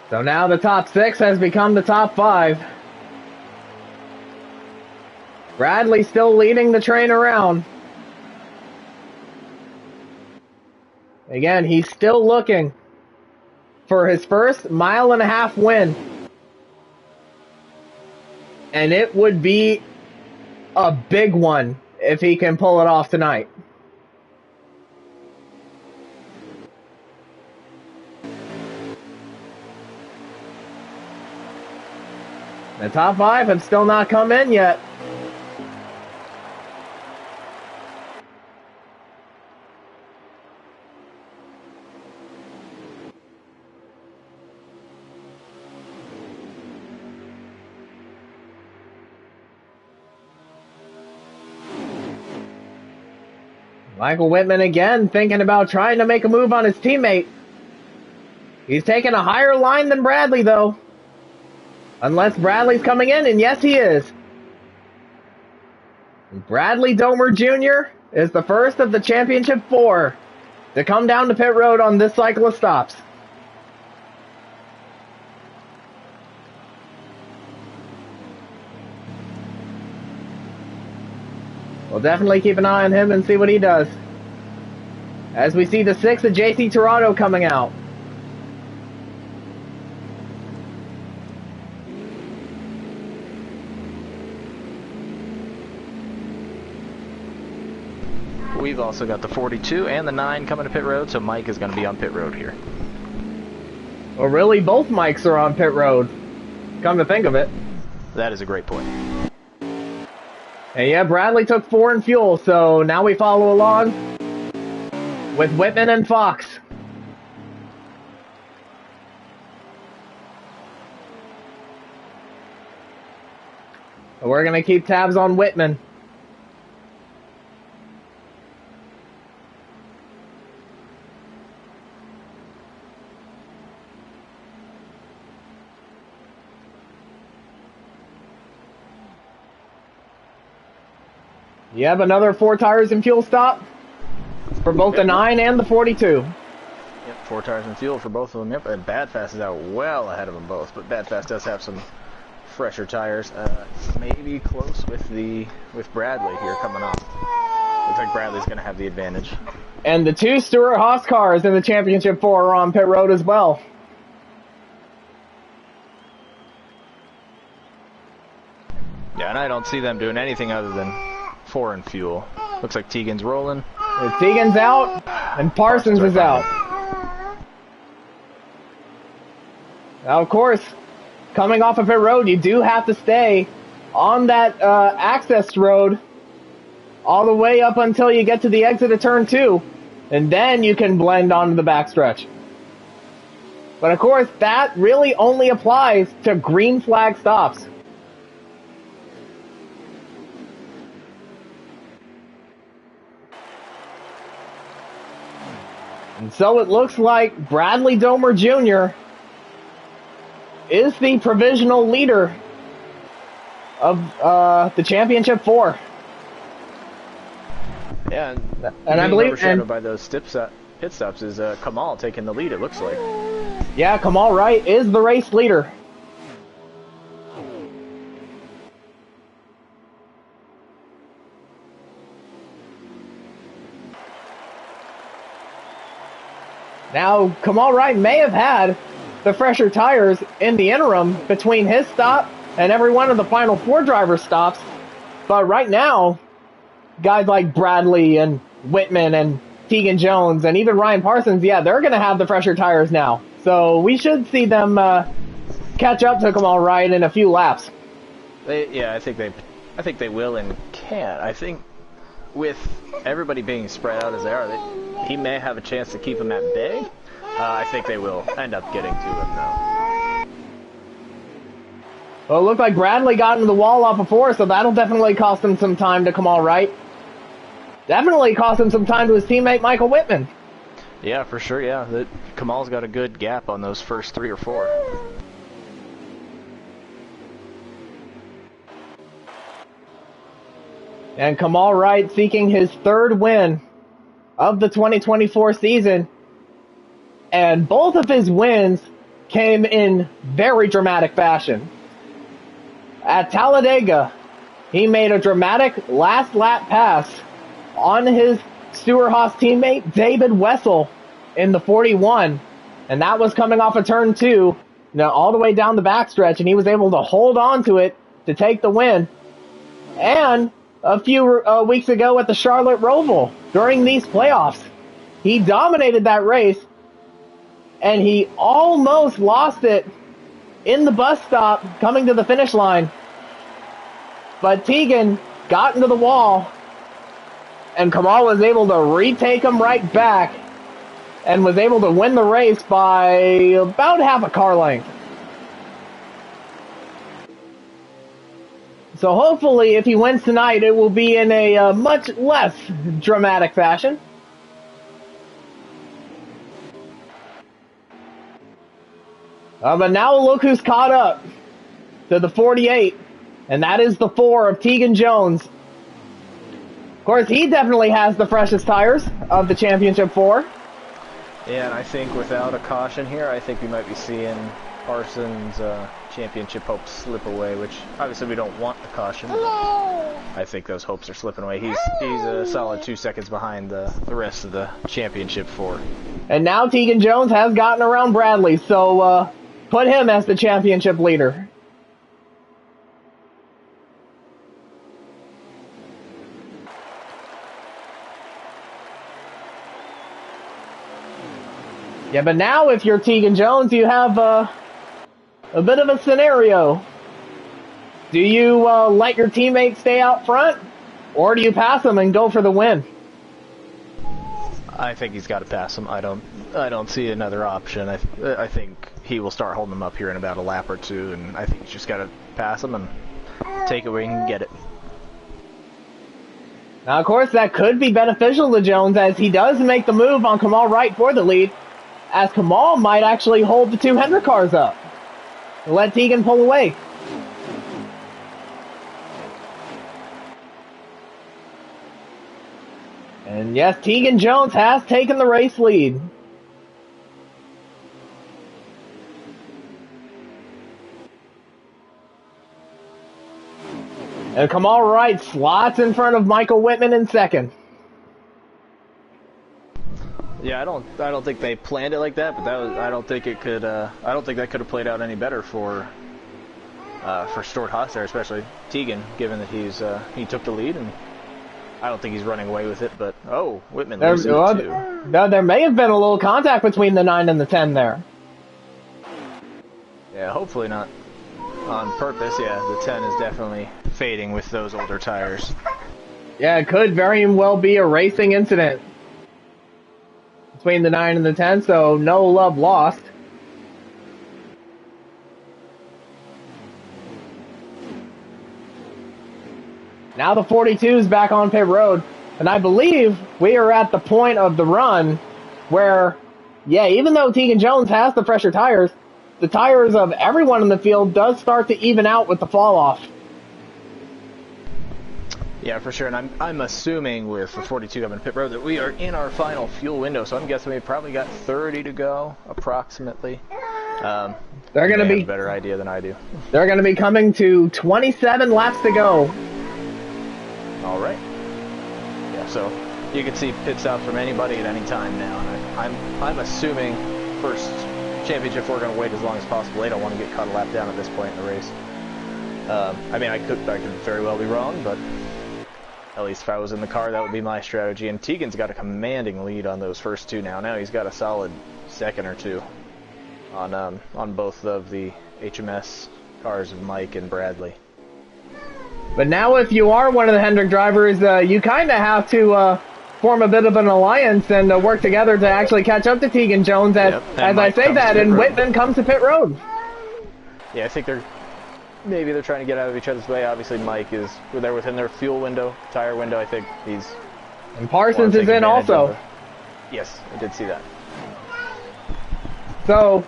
So now the top 6 has become the top 5. Bradley still leading the train around. Again, he's still looking for his first 1.5 mile win. And it would be a big one if he can pull it off tonight. The top 5 have still not come in yet. Michael Whitman again thinking about trying to make a move on his teammate. He's taking a higher line than Bradley though. Unless Bradley's coming in, and yes he is. Bradley Domer Jr. is the first of the championship 4 to come down to pit road on this cycle of stops. We'll definitely keep an eye on him and see what he does. As we see the 6 of JC Toronto coming out. We've also got the 42 and the 9 coming to pit road, so Mike is going to be on pit road here. Well, really, both Mikes are on pit road. Come to think of it. That is a great point. And yeah, Bradley took 4 in fuel, so now we follow along with Whitman and Fox. So we're going to keep tabs on Whitman. You have another 4 tires and fuel stop for both the 9 and the 42. Yep, 4 tires and fuel for both of them. Yep, and Badfast is out well ahead of them both, but Badfast does have some fresher tires. Maybe close with Bradley here coming off. Looks like Bradley's going to have the advantage. And the 2 Stewart Haas cars in the championship 4 are on pit road as well. Yeah, and I don't see them doing anything other than 4 in fuel. Looks like Tegan's rolling. Tegan's out, and Parsons is out. Now, of course, coming off of pit road, you do have to stay on that access road all the way up until you get to the exit of turn 2, and then you can blend onto the backstretch. But of course, that really only applies to green flag stops. And so it looks like Bradley Domer Jr. is the provisional leader of the championship 4. Yeah, and I believe overshadowed by those pit stops is Kamal taking the lead. It looks like. Yeah, Kamal Wright is the race leader. Now, Kamal Wright may have had the fresher tires in the interim between his stop and every one of the final 4 driver stops, but right now, guys like Bradley and Whitman and Tegan Jones and even Ryan Parsons, yeah, they're going to have the fresher tires now. So we should see them catch up to Kamal Wright in a few laps. I think they will and can. I think with everybody being spread out as they are, he may have a chance to keep him at bay. I think they will end up getting to him now. Well, it looked like Bradley got into the wall off before, so that'll definitely cost him some time to Kamal Wright. Definitely cost him some time to his teammate Michael Whitman. Yeah, for sure, yeah. Kamal's got a good gap on those first 3 or 4. And Kamal Wright seeking his 3rd win of the 2024 season. And both of his wins came in very dramatic fashion. At Talladega, he made a dramatic last lap pass on his Stewart-Haas teammate David Wessel in the 41, and that was coming off of turn 2, all the way down the backstretch, and he was able to hold on to it to take the win. And a few weeks ago at the Charlotte Roval, during these playoffs, he dominated that race, and he almost lost it in the bus stop coming to the finish line. But Tegan got into the wall, and Kamal was able to retake him right back and was able to win the race by about half a car length. So hopefully if he wins tonight, it will be in a much less dramatic fashion. But now look who's caught up to the 48, and that is the 4 of Tegan Jones. Of course, he definitely has the freshest tires of the Championship 4. Yeah, and I think without a caution here, I think we might be seeing Parsons' championship hopes slip away, which obviously we don't want the caution. I think those hopes are slipping away. He's a solid 2 seconds behind the rest of the Championship 4. And now Tegan Jones has gotten around Bradley, so put him as the championship leader. Yeah, but now if you're Tegan Jones, you have a bit of a scenario. Do you let your teammate stay out front, or do you pass him and go for the win? I think he's got to pass him. I don't see another option. I think he will start holding him up here in about a lap or 2, and I think he's just got to pass him and take it where he can get it. Now, of course, that could be beneficial to Jones as he does make the move on Kamal Wright for the lead, as Kamal might actually hold the 2 Hendrick cars up and let Tegan pull away. And yes, Tegan Jones has taken the race lead. And Kamal Wright slots in front of Michael Whitman in second. Yeah, I don't think they planned it like that, but I don't think that could have played out any better for Stewart-Haas there, especially Tegan, given that he took the lead, and I don't think he's running away with it. But Whitman loses it too. No, there may have been a little contact between the 9 and the 10 there. Yeah, hopefully not on purpose. Yeah, the 10 is definitely fading with those older tires. Yeah, it could very well be a racing incident between the 9 and the 10, so no love lost. Now the 42 is back on pit road, and I believe we are at the point of the run where, yeah, even though Tegan Jones has the fresher tires, the tires of everyone in the field does start to even out with the fall off. Yeah, for sure, and I'm assuming with the 42 coming to pit road that we are in our final fuel window, so I'm guessing we probably got 30 to go, approximately. They're going to be have a better idea than I do. They're going to be coming to 27 laps to go. All right. Yeah, so you can see pit stops from anybody at any time now, and I'm assuming first championship 4 are going to wait as long as possible. They don't want to get caught a lap down at this point in the race. I mean, I could very well be wrong, but at least if I was in the car, that would be my strategy. And Tegan's got a commanding lead on those first 2 now. Now he's got a solid second or 2 on both of the HMS cars of Mike and Bradley. But now if you are one of the Hendrick drivers, you kind of have to form a bit of an alliance and work together to actually catch up to Tegan Jones as I say that, and Whitman comes to pit road. Yeah, I think they're maybe they're trying to get out of each other's way. Obviously, Mike is they're within their fuel window, tire window. I think he's. And Parsons is in also. Yes, I did see that. So,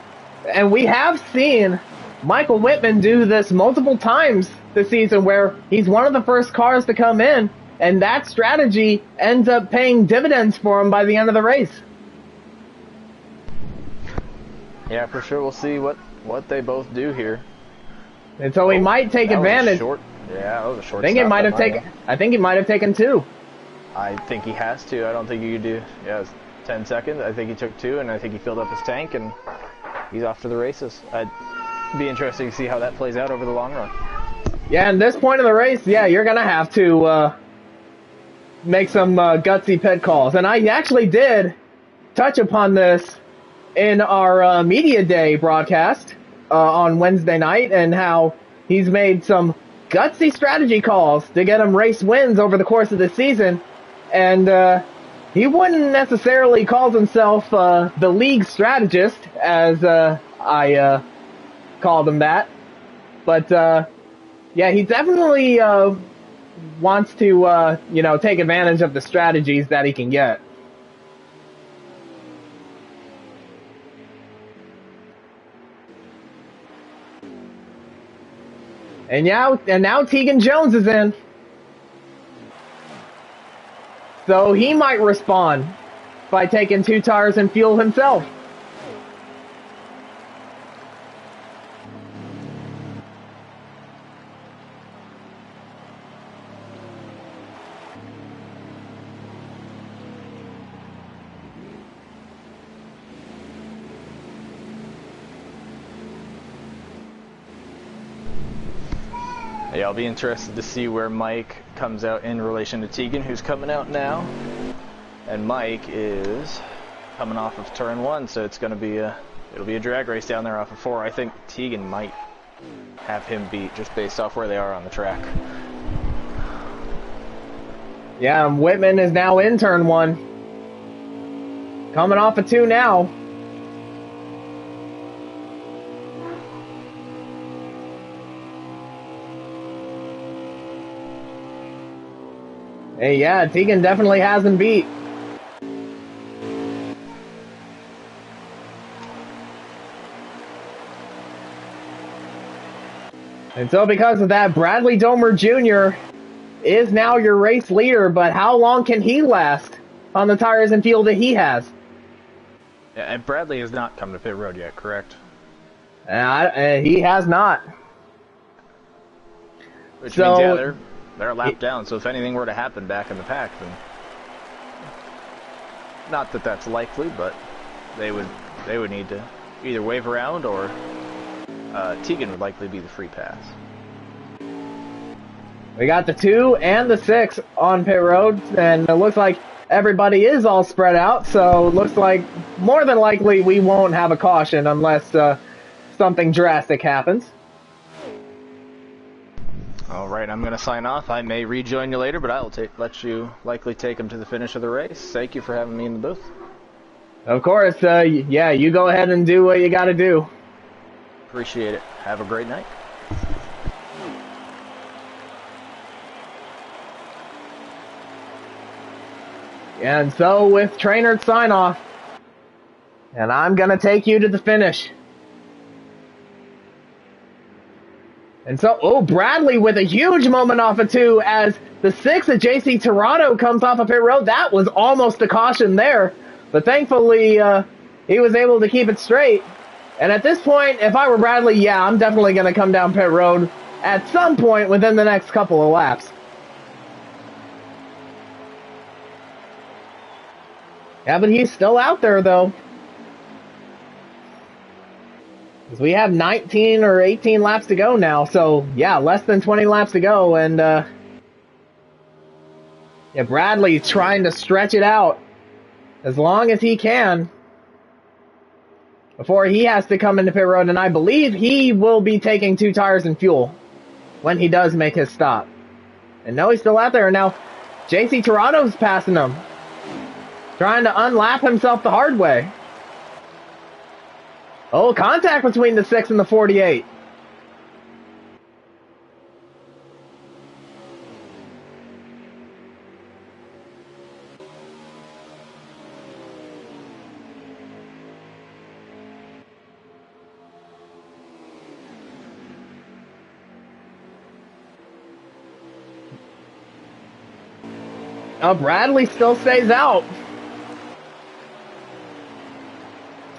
and we have seen Michael Whitman do this multiple times this season where he's one of the first cars to come in, and that strategy ends up paying dividends for him by the end of the race. Yeah, for sure. We'll see what they both do here. And so he might take advantage. Yeah, that was a short. I think he might have taken 2. I think he has to. I don't think you could do. Yeah, it was 10 seconds. I think he took 2, and I think he filled up his tank, and he's off to the races. I'd be interested to see how that plays out over the long run. Yeah, and this point of the race, yeah, you're gonna have to make some gutsy pit calls, and I actually did touch upon this in our media day broadcast on Wednesday night, and how he's made some gutsy strategy calls to get him race wins over the course of the season. And he wouldn't necessarily call himself the league strategist, as I called him that. But yeah, he definitely wants to take advantage of the strategies that he can get. And now Tegan Jones is in. So he might respond by taking 2 tires and fuel himself. Yeah, I'll be interested to see where Mike comes out in relation to Tegan, who's coming out now. And Mike is coming off of turn 1, so it's going to be it'll be a drag race down there off of 4. I think Tegan might have him beat just based off where they are on the track. Yeah, Whitman is now in turn 1. Coming off of 2 now. Hey, yeah, Tegan definitely has him beat. And so because of that, Bradley Domer Jr. is now your race leader, but how long can he last on the tires and fuel that he has? Yeah, and Bradley has not come to pit road yet, correct? He has not. Which means, yeah, they're a lap down, so if anything were to happen back in the pack, then not that that's likely, but they would need to either wave around, or Tegan would likely be the free pass. We got the 2 and the 6 on pit road, and it looks like everybody is all spread out, so it looks like more than likely we won't have a caution unless something drastic happens. All right, I'm going to sign off. I may rejoin you later, but I will let you likely take him to the finish of the race. Thank you for having me in the booth. Of course. Yeah, you go ahead and do what you got to do. Appreciate it. Have a great night. And so with Traynard's sign off, and I'm going to take you to the finish. And so, Bradley with a huge moment off of 2 as the 6 of JC Tirado comes off of pit road. That was almost a caution there, but thankfully he was able to keep it straight. And at this point, if I were Bradley, yeah, I'm definitely going to come down pit road at some point within the next couple of laps. Yeah, but he's still out there, though. Because we have 19 or 18 laps to go now, so, yeah, less than 20 laps to go, and, yeah, Bradley's trying to stretch it out as long as he can before he has to come into pit road, and I believe he will be taking 2 tires and fuel when he does make his stop. And no, he's still out there. Now, JC Tirado's passing him, trying to unlap himself the hard way. Oh, contact between the 6 and the 48. Bradley still stays out.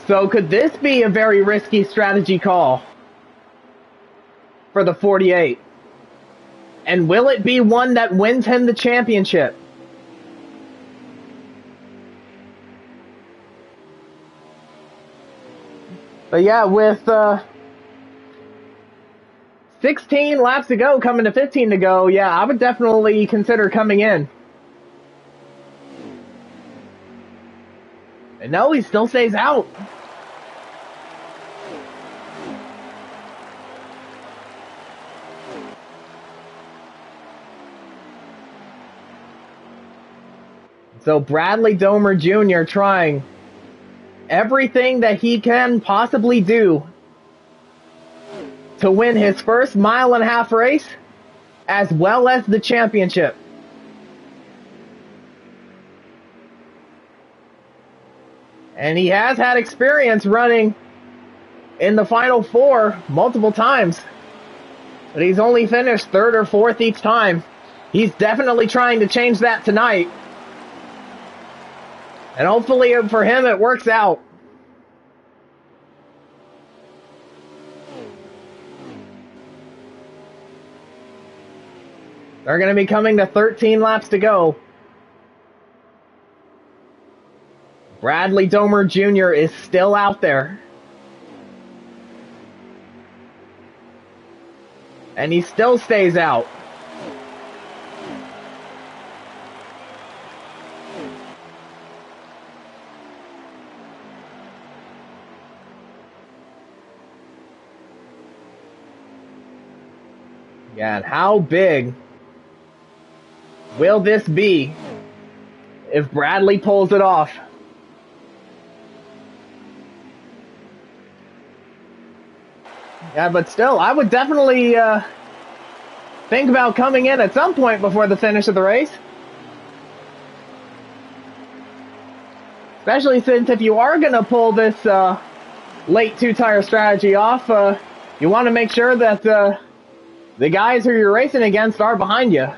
So could this be a very risky strategy call for the 48? And will it be one that wins him the championship? But yeah, with 16 laps to go, coming to 15 to go, yeah, I would definitely consider coming in. And no, he still stays out. So Bradley Domer Jr. trying everything that he can possibly do to win his first mile-and-a-half race, as well as the championship. And he has had experience running in the Final Four multiple times, but he's only finished third or fourth each time. He's definitely trying to change that tonight. And hopefully for him it works out. They're going to be coming to 13 laps to go. Bradley Domer Jr. is still out there. And he still stays out. Yeah, and how big will this be if Bradley pulls it off? Yeah, but still, I would definitely think about coming in at some point before the finish of the race. Especially since if you are going to pull this late two-tire strategy off, you want to make sure that the guys who you're racing against are behind you.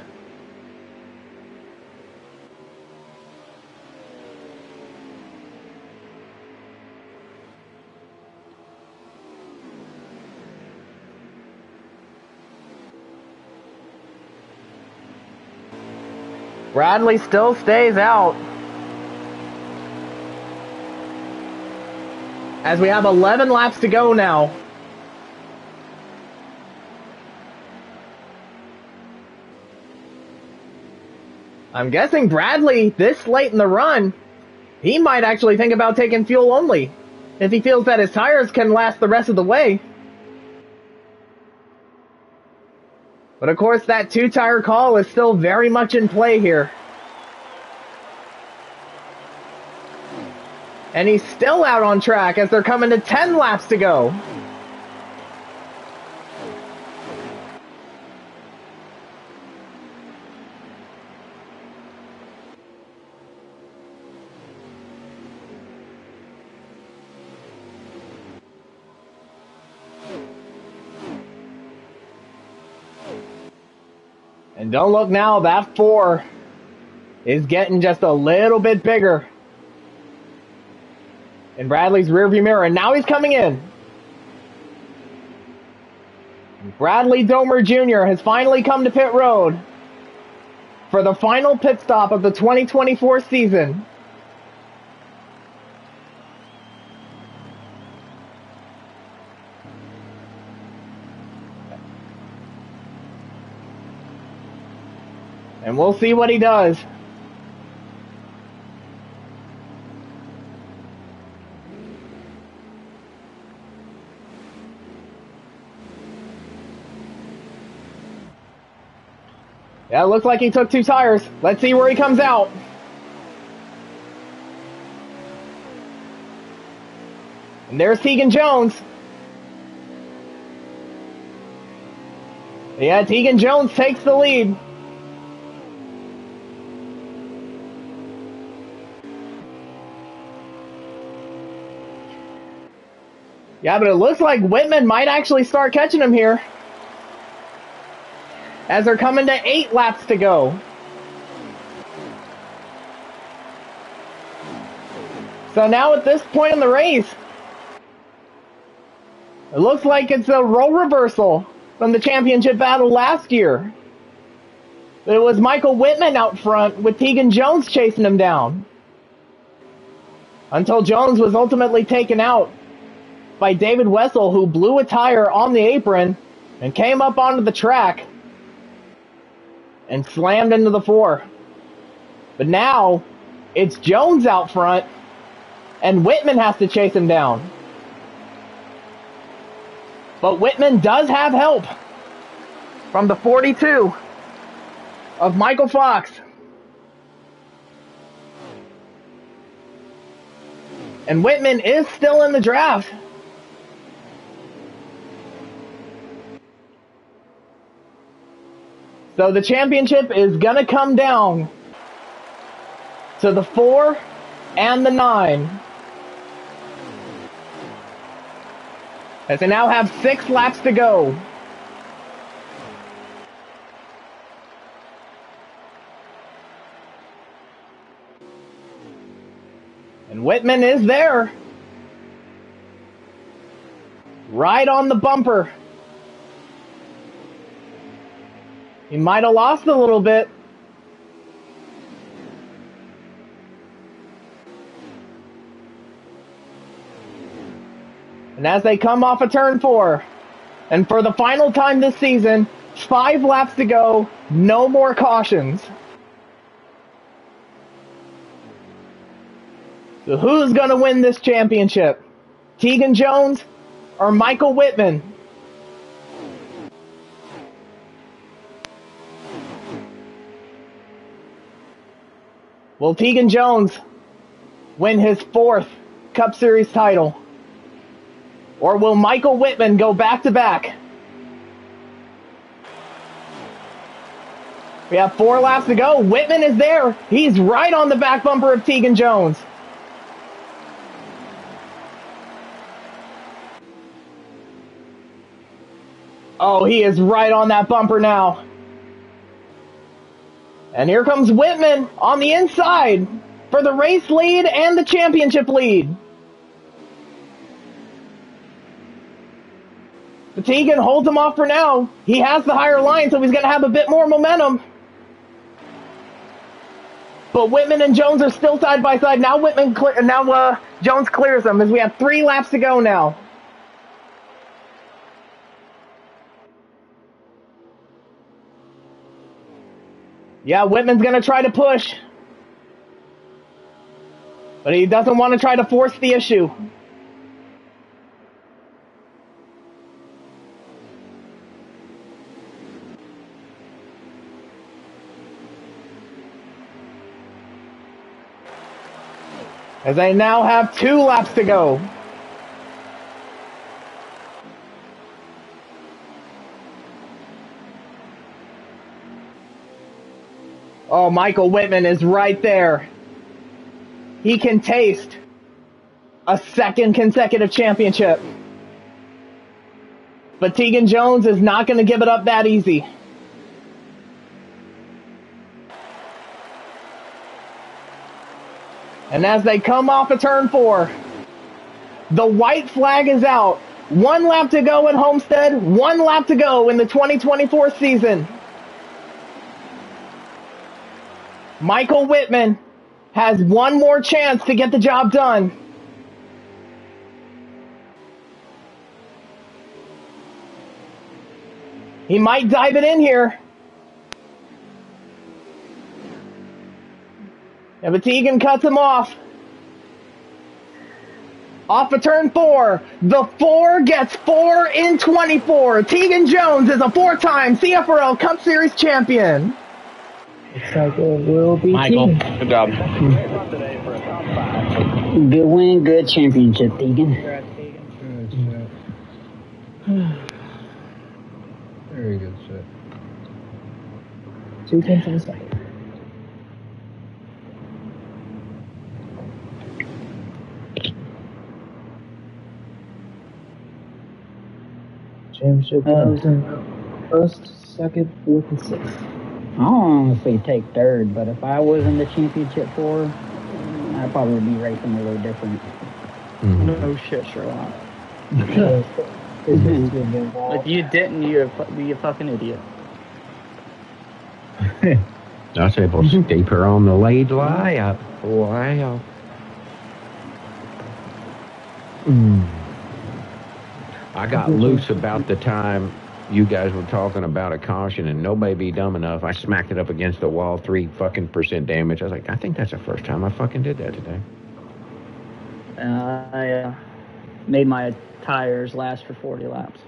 Bradley still stays out. As we have 11 laps to go now. I'm guessing Bradley, this late in the run, he might actually think about taking fuel only, if he feels that his tires can last the rest of the way. But of course, that two-tire call is still very much in play here. And he's still out on track as they're coming to 10 laps to go. And don't look now, that 4 is getting just a little bit bigger in Bradley's rearview mirror, and now he's coming in. Bradley Domer Jr. has finally come to pit road for the final pit stop of the 2024 season. And we'll see what he does. Yeah, it looks like he took 2 tires. Let's see where he comes out. And there's Tegan Jones. Yeah, Tegan Jones takes the lead. Yeah, but it looks like Whitman might actually start catching him here, as they're coming to 8 laps to go. So now at this point in the race, it looks like it's a role reversal from the championship battle last year. It was Michael Whitman out front with Tegan Jones chasing him down, until Jones was ultimately taken out by David Wessel, who blew a tire on the apron and came up onto the track and slammed into the 4. But now it's Jones out front and Whitman has to chase him down. But Whitman does have help from the 42 of Michael Fox. And Whitman is still in the draft. So the championship is going to come down to the 4 and the 9. As they now have 6 laps to go. And Whitman is there. Right on the bumper. He might have lost a little bit. And as they come off of turn 4, and for the final time this season, 5 laps to go, no more cautions. So who's going to win this championship? Tegan Jones or Michael Whitman? Will Tegan Jones win his 4th Cup Series title? Or will Michael Whitman go back-to-back? We have 4 laps to go. Whitman is there. He's right on the back bumper of Tegan Jones. Oh, he is right on that bumper now. And here comes Whitman on the inside for the race lead and the championship lead. But Tegan holds him off for now. He has the higher line, so he's going to have a bit more momentum. But Whitman and Jones are still side by side. Now Jones clears them as we have 3 laps to go now. Yeah, Whitman's going to try to push. But he doesn't want to try to force the issue. As they now have 2 laps to go. Oh, Michael Whitman is right there. He can taste a 2nd consecutive championship. But Tegan Jones is not going to give it up that easy. And as they come off of turn 4, the white flag is out. 1 lap to go at Homestead, 1 lap to go in the 2024 season. Michael Whitman has 1 more chance to get the job done. He might dive it in here. Yeah, but Tegan cuts him off. Off of turn 4. The 4 gets 4 in 24. Tegan Jones is a 4-time CFRL Cup Series champion. Looks like it will be Michael. Tegan. Good job. Good win, good championship, Tegan. Very good shit. 2/10 of a second. Championship goes in 1st, 2nd, 4th, and 6th. I'll honestly take 3rd, but if I was in the championship 4, I'd probably be racing a little different. Mm-hmm. No shit, Sherlock. If If you didn't, you'd be a fucking idiot. I was able to steep her on the lead layup. Wow. I got loose about the time you guys were talking about a caution and nobody be dumb enough. I smacked it up against the wall, 3% damage. I was like, I think that's the first time I fucking did that today. I made my tires last for 40 laps.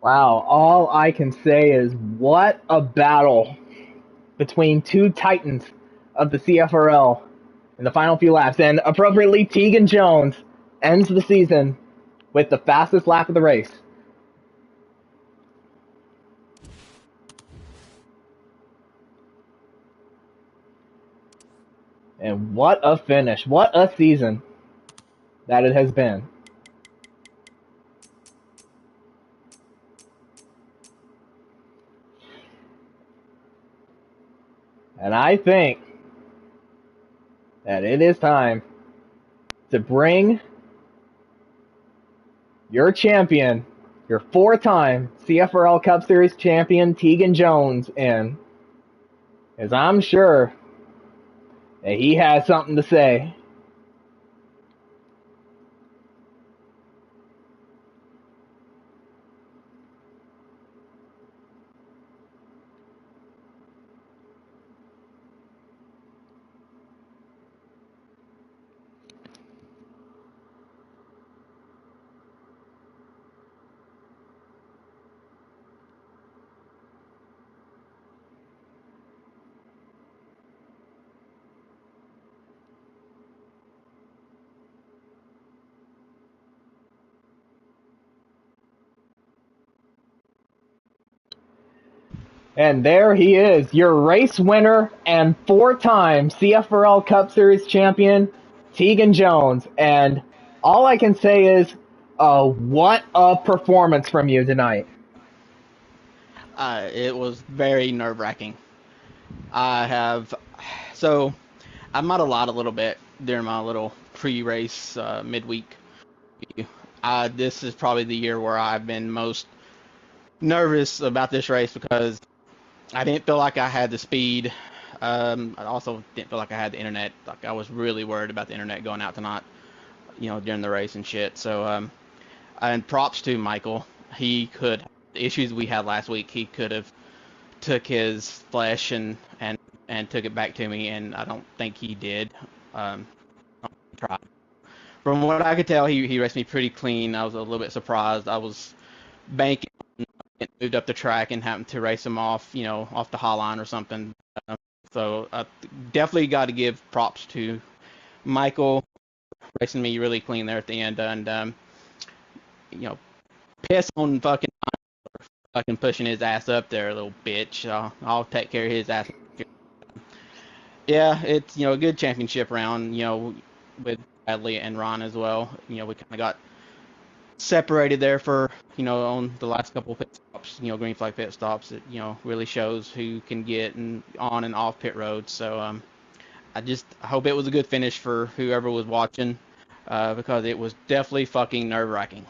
Wow, all I can say is what a battle between two titans of the CFRL in the final few laps. And appropriately, Tegan Jones ends the season with the fastest lap of the race. And what a finish. What a season that it has been. And I think that it is time to bring your champion, your 4-time CFRL Cup Series champion, Tegan Jones, in. As I'm sure that he has something to say. And there he is, your race winner and 4-time CFRL Cup Series champion, Tegan Jones. And all I can say is, what a performance from you tonight. It was very nerve-wracking. I've mod a lot a little bit during my little pre-race midweek. This is probably the year where I've been most nervous about this race because I didn't feel like I had the speed. I also didn't feel like I had the internet. Like I was really worried about the internet going out tonight, during the race and shit. So, and props to Michael. The issues we had last week, he could have took his flesh and took it back to me, and I don't think he did. From what I could tell, he raced me pretty clean. I was a little bit surprised. I was banking, moved up the track and happened to race him off, off the high line or something. So I definitely got to give props to Michael racing me really clean there at the end, and piss on fucking pushing his ass up there, little bitch. I'll take care of his ass. Yeah, it's a good championship round, with Bradley and Ron as well. We kind of got separated there for on the last couple of pit stops, green flag pit stops. It really shows who can get on and off pit roads. So I hope it was a good finish for whoever was watching, because it was definitely fucking nerve-wracking.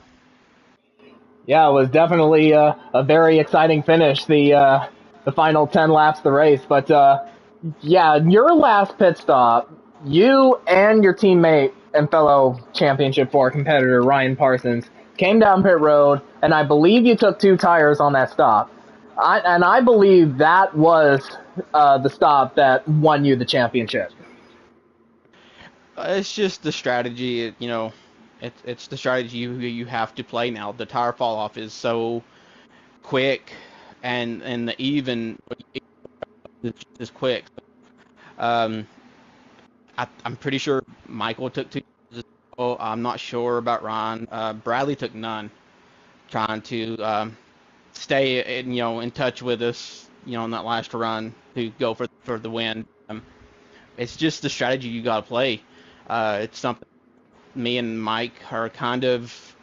Yeah, it was definitely a very exciting finish, the final 10 laps of the race. But yeah, your last pit stop, you and your teammate and fellow Championship 4 competitor Ryan Parsons came down pit road, and I believe you took 2 tires on that stop. I believe that was the stop that won you the championship. It's just the strategy, it's the strategy you have to play now. The tire fall off is so quick, and the even is quick. I'm pretty sure Michael took 2. I'm not sure about Ryan. Bradley took none, trying to stay in touch with us, in that last run to go for the win. It's just the strategy you got to play. It's something me and Mike are kind of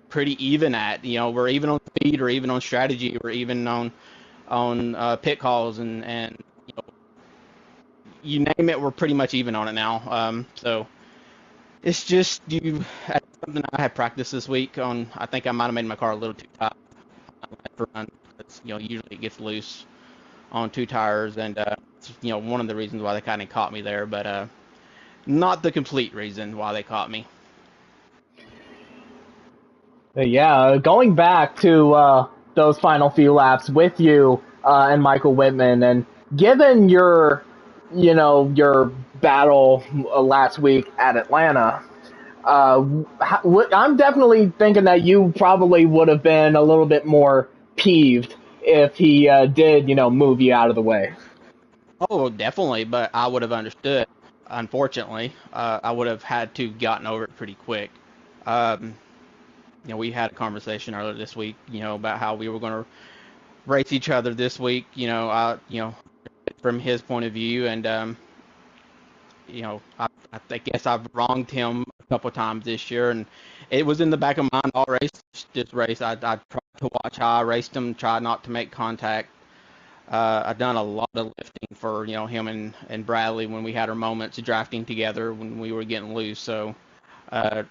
pretty even at. We're even on speed, or even on strategy, or even on pit calls, and you name it, we're pretty much even on it now. So it's just something I had practice this week on. I think I might have made my car a little too tight for run. Usually it gets loose on 2 tires, and it's, one of the reasons why they kind of caught me there, but not the complete reason why they caught me. Yeah, going back to those final few laps with you and Michael Whitman, and given your battle last week at Atlanta, I'm definitely thinking that you probably would have been a little bit more peeved if he did, move you out of the way. Oh, definitely, but I would have understood. Unfortunately, I would have had to gotten over it pretty quick. Um, we had a conversation earlier this week, about how we were going to race each other this week. From his point of view, and I guess I've wronged him a couple of times this year, and it was in the back of my mind all race. This race, I tried to watch how I raced him, try not to make contact. I've done a lot of lifting for him and Bradley when we had our moments drafting together when we were getting loose. So I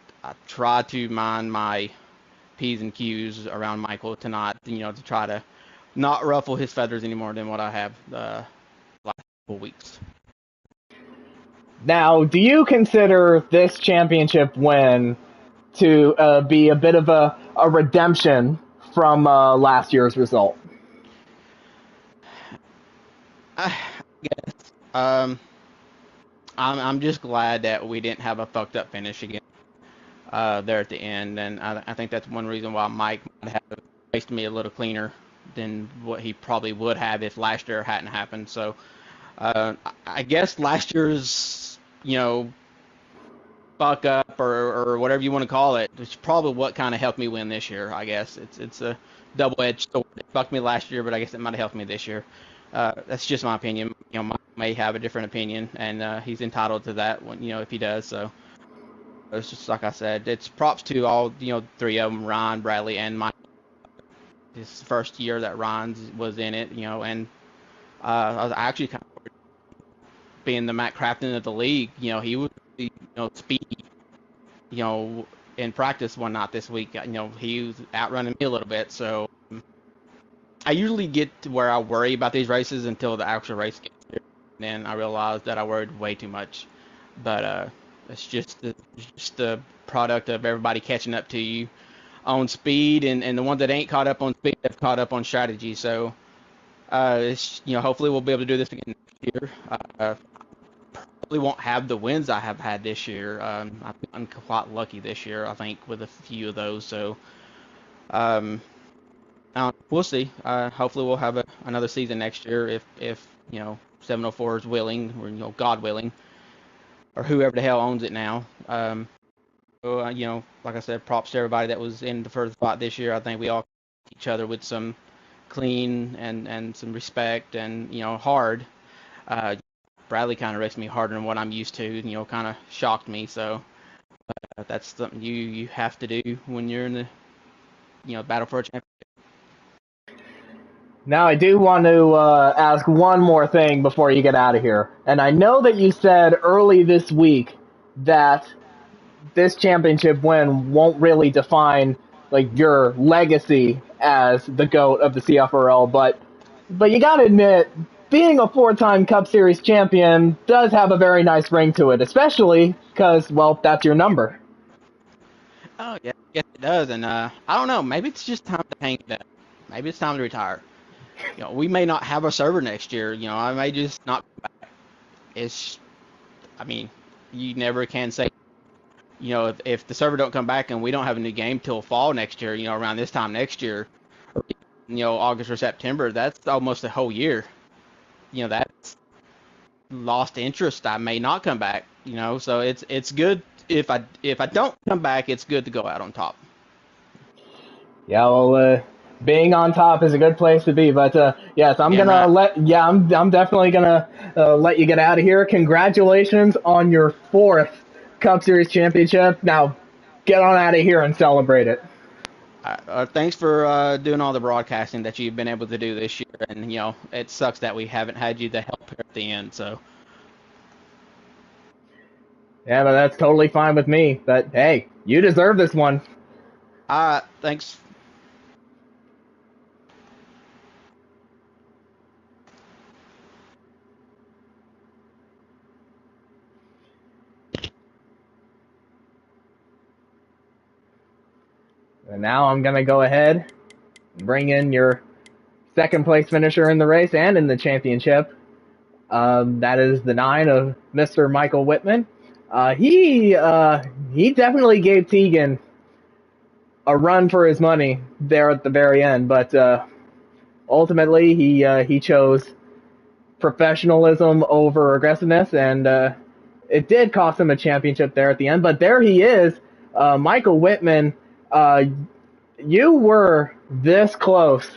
try to mind my P's and Q's around Michael tonight, to try to not ruffle his feathers any more than what I have the last couple weeks. Now, do you consider this championship win to be a bit of a redemption from last year's result? I guess. I'm just glad that we didn't have a fucked up finish again there at the end, and I think that's one reason why Mike might have raced me a little cleaner than what he probably would have if last year hadn't happened. So I guess last year's fuck up or whatever you want to call it, which is probably what kind of helped me win this year. I guess it's a double-edged sword. It fucked me last year, but I guess it might have helped me this year. That's just my opinion. Mike may have a different opinion, and he's entitled to that when, if he does. So it's just like I said, it's props to all 3 of them, Ryan, Bradley, and Mike. This first year that Ryan was in it, and I was actually kind of being the Matt Crafton of the league. He was speedy. In practice one night this week, he was outrunning me a little bit. So I usually get to where I worry about these races until the actual race gets here. Then I realize that I worried way too much. But it's just the product of everybody catching up to you on speed, and the ones that ain't caught up on speed have caught up on strategy. So it's hopefully we'll be able to do this again next year. Probably won't have the wins I have had this year. I've gotten quite lucky this year, I think, with a few of those. So we'll see. Hopefully we'll have another season next year if 704 is willing, or God willing, or whoever the hell owns it now. So, like I said, props to everybody that was in the first spot this year. I think we all each other with some clean and some respect and hard. Bradley kind of raced me harder than what I'm used to. Kind of shocked me. So that's something you have to do when you're in the battle for a championship. Now, I do want to ask one more thing before you get out of here. And I know that you said early this week that this championship win won't really define your legacy as the GOAT of the CFRL, but you gotta admit, being a 4-time Cup Series champion does have a very nice ring to it, especially because, well, that's your number. Oh yeah, yes it does, and I don't know, maybe it's just time to hang it up. Maybe it's time to retire. We may not have a server next year. I may just not come back. You never can say. If the server don't come back and we don't have a new game till fall next year, around this time next year, or, August or September, that's almost a whole year. That's lost interest. I may not come back. So it's good if I don't come back, it's good to go out on top. Yeah, well, being on top is a good place to be. But yes, I'm definitely gonna let you get out of here. Congratulations on your 4th Cup Series championship. Now, get on out of here and celebrate it. Thanks for doing all the broadcasting that you've been able to do this year, and it sucks that we haven't had you to help here at the end. So Yeah, but that's totally fine with me. But hey, you deserve this one. Thanks. And now I'm going to go ahead and bring in your second place finisher in the race and in the championship. That is the 9 of Mr. Michael Whitman. He definitely gave Tegan a run for his money there at the very end, but ultimately he chose professionalism over aggressiveness, and it did cost him a championship there at the end. But there he is, Michael Whitman. You were this close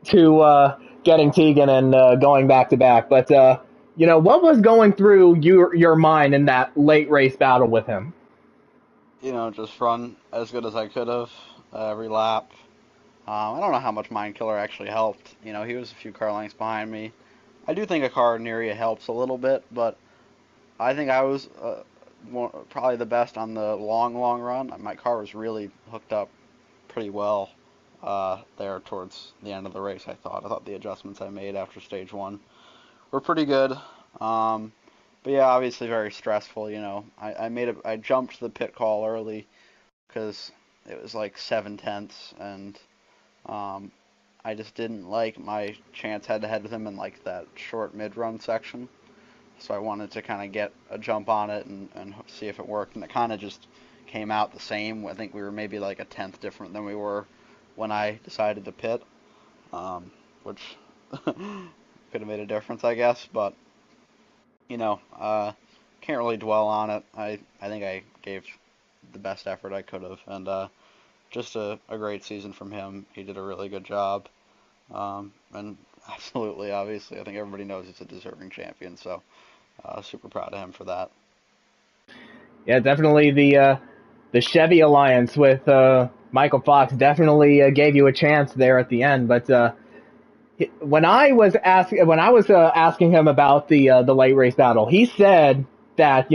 to getting Tegan and going back to back, but what was going through your mind in that late race battle with him? Just run as good as I could have every lap. I don't know how much Mind Killer actually helped. He was a few car lengths behind me. I do think a car near you helps a little bit, but I think I was probably the best on the long run. My car was really hooked up pretty well there towards the end of the race, I thought. I thought the adjustments I made after stage 1 were pretty good. But yeah, obviously very stressful, I jumped the pit call early because it was like 7/10, and I just didn't like my chance head-to-head with him in like that short mid-run section. So I wanted to kind of get a jump on it and see if it worked, and it kind of just came out the same. I think we were maybe like a tenth different than we were when I decided to pit, which could have made a difference, I guess, but can't really dwell on it. I think I gave the best effort I could have, and just a great season from him. He did a really good job, and absolutely, obviously, I think everybody knows he's a deserving champion, so super proud of him for that. Yeah, definitely the Chevy alliance with Michael Fox definitely gave you a chance there at the end, but when I was asking him about the late race battle, he said that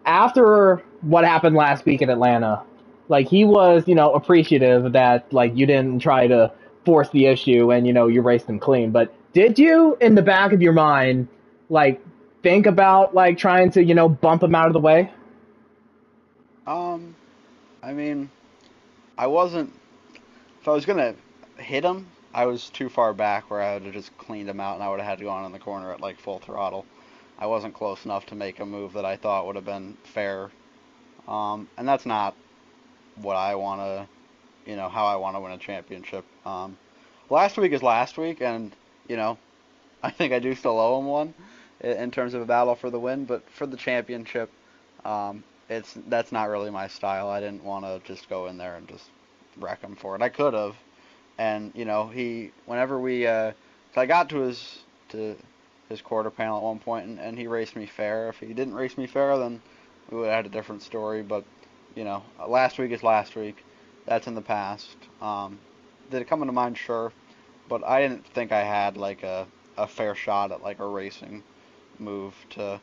after what happened last week in Atlanta, like he was appreciative that like you didn't try to force the issue and you raced him clean. But did you in the back of your mind like think about like trying to bump him out of the way? I mean, I wasn't. If I was gonna hit him, I was too far back where I would have just cleaned him out, and I would have had to go on in the corner at like full throttle. I wasn't close enough to make a move that I thought would have been fair, and that's not what I want to, how I want to win a championship. Last week is last week, and I think I do still owe him one in terms of a battle for the win. But for the championship, that's not really my style. I didn't want to just go in there and just wreck him for it. I could have, and whenever I got to his quarter panel at one point, and he raced me fair. If he didn't race me fair, then we would have had a different story. But last week is last week. That's in the past. Did it come into mind? Sure, but I didn't think I had like a fair shot at like a racing move to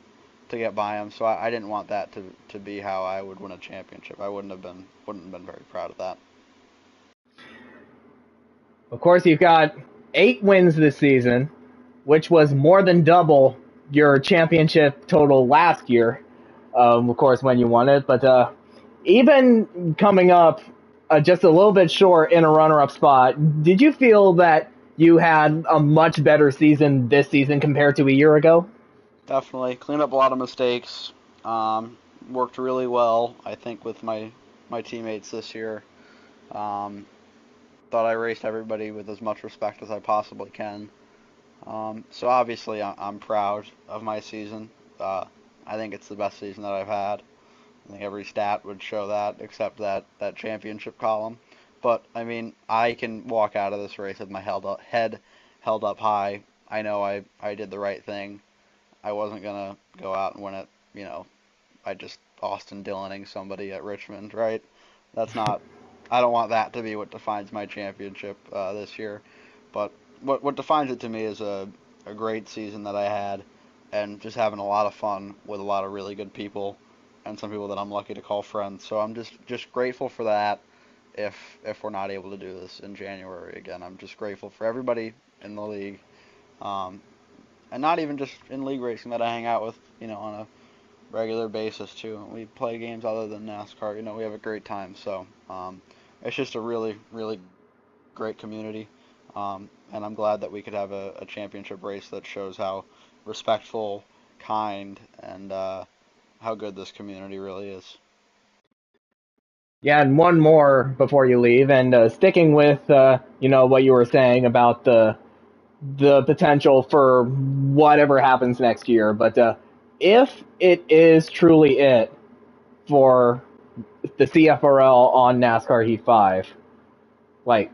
get by him. So I didn't want that to be how I would win a championship. I wouldn't have been very proud of that. Of course, you've got 8 wins this season, which was more than double your championship total last year. Of course, when you won it, but even coming up just a little bit short in a runner-up spot, did you feel that you had a much better season this season compared to a year ago? Definitely cleaned up a lot of mistakes. Worked really well, I think, with my teammates this year. Thought I raced everybody with as much respect as I possibly can. So obviously I'm proud of my season. I think it's the best season that I've had. I think every stat would show that, except that championship column. But I mean, I can walk out of this race with my head held up high. I know I did the right thing. I wasn't gonna go out and win it. I just Austin Dillening somebody at Richmond, right? That's not. I don't want that to be what defines my championship this year. But what defines it to me is a great season that I had, and just having a lot of fun with a lot of really good people. and some people that I'm lucky to call friends. So I'm just grateful for that. If we're not able to do this in January again, I'm just grateful for everybody in the league, and not even just in league racing that I hang out with, on a regular basis too. We play games other than NASCAR. We have a great time. So it's just a really, really great community, and I'm glad that we could have a championship race that shows how respectful, kind, and how good this community really is. Yeah, and one more before you leave, and sticking with what you were saying about the potential for whatever happens next year. But if it is truly it for the CFRL on NASCAR Heat 5, like,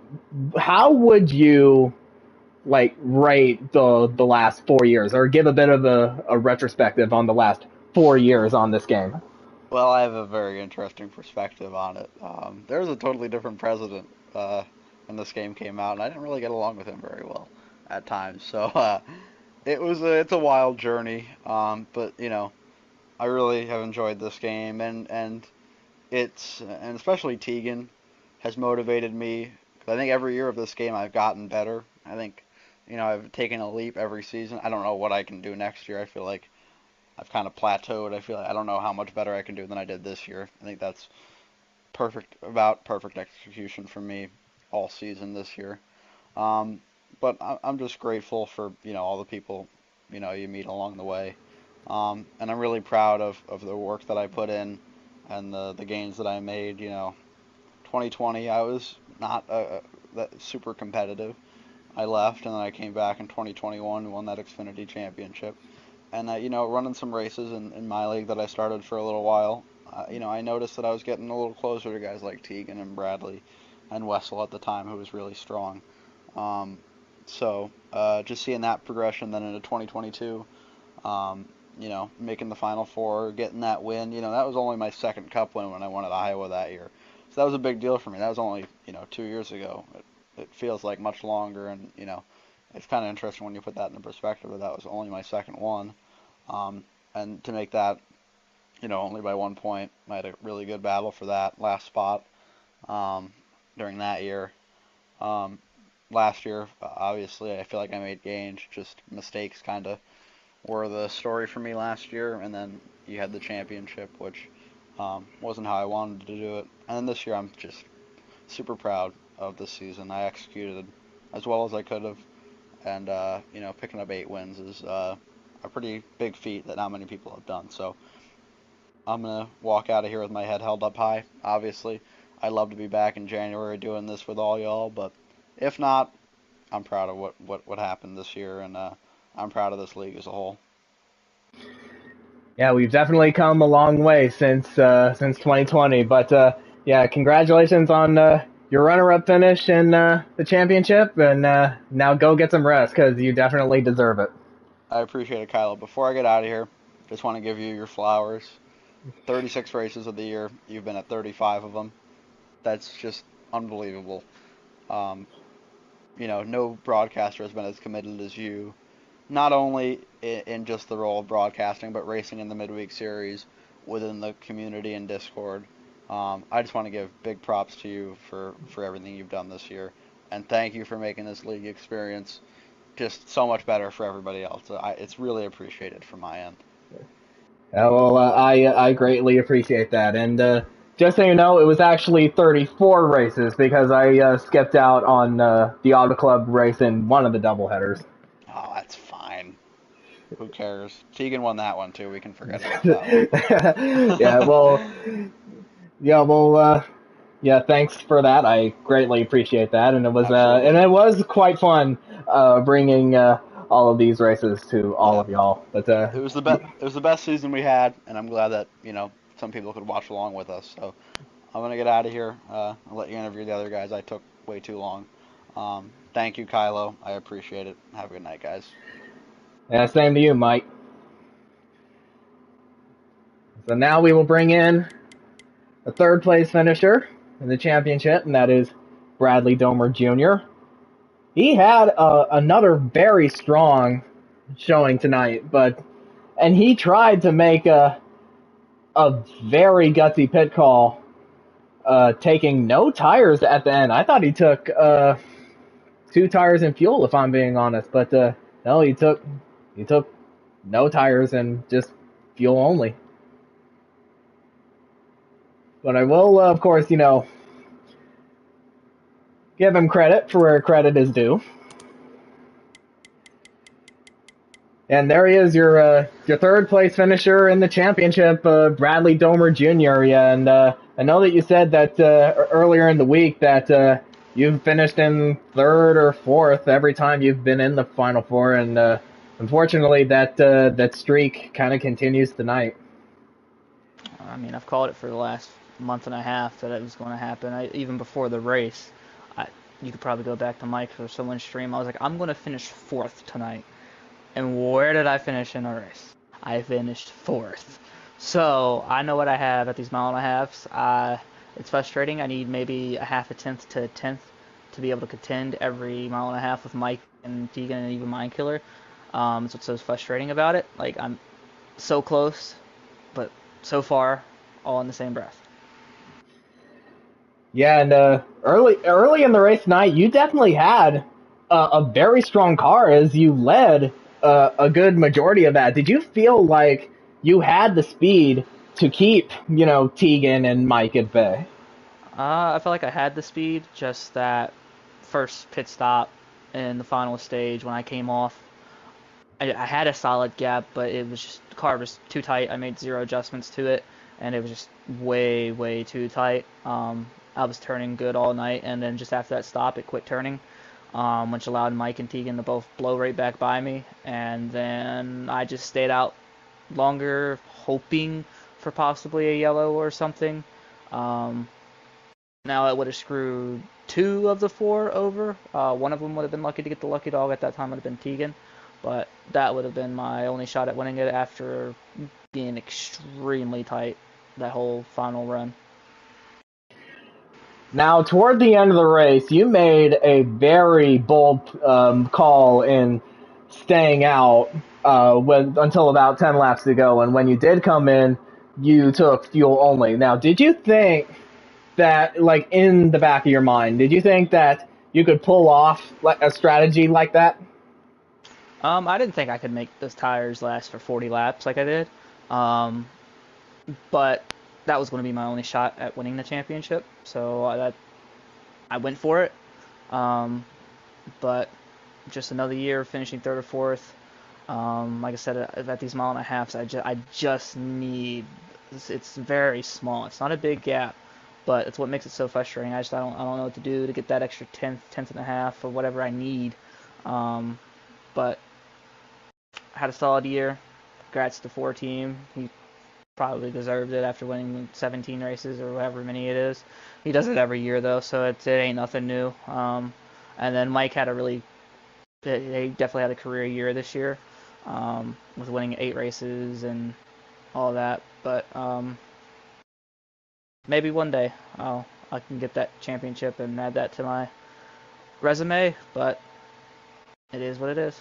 how would you rate the last 4 years, or give a bit of a retrospective on the last 4 years on this game? Well, I have a very interesting perspective on it. There was a totally different president when this game came out, and I didn't really get along with him very well at times. So it's a wild journey, but I really have enjoyed this game, and especially Tegan has motivated me. 'Cause I think every year of this game I've gotten better. I think I've taken a leap every season. I don't know what I can do next year. I feel like I've kind of plateaued. I feel like I don't know how much better I can do than I did this year. I think that's about perfect execution for me all season this year. But I'm just grateful for all the people you meet along the way, and I'm really proud of the work that I put in and the gains that I made. 2020 I was not that super competitive. I left and then I came back in 2021 and won that Xfinity Championship. And running some races in my league that I started for a little while, I noticed that I was getting a little closer to guys like Tegan and Bradley and Wessel at the time, who was really strong. So just seeing that progression then into 2022, making the Final Four, getting that win, that was only my second Cup win when I won at Iowa that year. So that was a big deal for me. That was only 2 years ago. It feels like much longer, and it's kind of interesting when you put that into perspective. That was only my second one, and to make that, only by 1 point, I had a really good battle for that last spot during that year. Last year, obviously, I feel like I made gains. Just mistakes kind of were the story for me last year, and then you had the championship, which wasn't how I wanted to do it. And then this year, I'm just super proud of this season. I executed as well as I could have, and picking up 8 wins is a pretty big feat that not many people have done. So I'm gonna walk out of here with my head held up high. Obviously, I'd love to be back in January doing this with all y'all, but if not, I'm proud of what happened this year, and I'm proud of this league as a whole. Yeah, we've definitely come a long way since 2020. But yeah, congratulations on your runner-up finish in the championship, and now go get some rest because you definitely deserve it. I appreciate it, Kylo. Before I get out of here, just want to give you your flowers. 36 races of the year, you've been at 35 of them. That's just unbelievable. No broadcaster has been as committed as you, not only in just the role of broadcasting, but racing in the midweek series within the community and Discord. I just want to give big props to you for everything you've done this year, and thank you for making this league experience just so much better for everybody else. It's really appreciated from my end. Well, I greatly appreciate that, and just so you know, it was actually 34 races because I skipped out on the Auto Club race in one of the doubleheaders. Oh, that's fine. Who cares? Tegan won that one too. We can forget about that one. Yeah, thanks for that. I greatly appreciate that, and it was quite fun bringing all of these races to all of y'all. But it was the best season we had, and I'm glad that some people could watch along with us. So I'm gonna get out of here. I'll let you interview the other guys. I took way too long. Thank you, Kylo. I appreciate it. Have a good night, guys. Yeah, same to you, Mike. So now we will bring in a third place finisher in the championship, and that is Bradley Domer Jr. He had another very strong showing tonight, and he tried to make a very gutsy pit call, taking no tires at the end. I thought he took 2 tires and fuel, if I'm being honest, but no, he took no tires and just fuel only. But I will, of course, give him credit for where credit is due. And there he is, your third place finisher in the championship, Bradley Domer Jr. Yeah, and I know that you said that earlier in the week that you've finished in third or fourth every time you've been in the Final Four, and unfortunately that streak kind of continues tonight. I mean, I've called it for the last month and a half that it was going to happen. Even before the race, you could probably go back to Mike or someone's stream. I was like, I'm going to finish fourth tonight. And where did I finish in a race? I finished fourth. So I know what I have at these mile and a halves. It's frustrating. I need maybe a half a tenth to a tenth to be able to contend every mile and a half with Mike and Tegan and even Mind Killer. That's what's so frustrating about it. Like, I'm so close, but so far, all in the same breath. Yeah, and early in the race tonight, you definitely had a very strong car as you led a good majority of that. Did you feel like you had the speed to keep, Tegan and Mike at bay? I felt like I had the speed, just that first pit stop in the final stage when I came off. I had a solid gap, but it was just the car was too tight. I made 0 adjustments to it, and it was just way, way too tight. I was turning good all night, and then just after that stop, it quit turning, which allowed Mike and Tegan to both blow right back by me. And then I just stayed out longer, hoping for possibly a yellow or something. Now it would have screwed 2 of the 4 over. One of them would have been lucky to get the lucky dog at that time, would have been Tegan. But that would have been my only shot at winning it after being extremely tight that whole final run. Now, toward the end of the race, you made a very bold call in staying out until about 10 laps to go, and when you did come in, you took fuel only. Now, did you think that, like, in the back of your mind, did you think that you could pull off a strategy like that? I didn't think I could make those tires last for 40 laps like I did, but that was going to be my only shot at winning the championship, so I went for it. But just another year finishing third or fourth. Like I said, at these mile and a halves, I just need. It's very small. It's not a big gap, but it's what makes it so frustrating. I don't know what to do to get that extra tenth and a half, or whatever I need. But I had a solid year. Congrats to 4 team. He probably deserved it after winning 17 races or however many it is. He does it every year though, so it ain't nothing new. And then Mike had he definitely had a career year this year, with winning 8 races and all that. But maybe one day I can get that championship and add that to my resume. But it is what it is.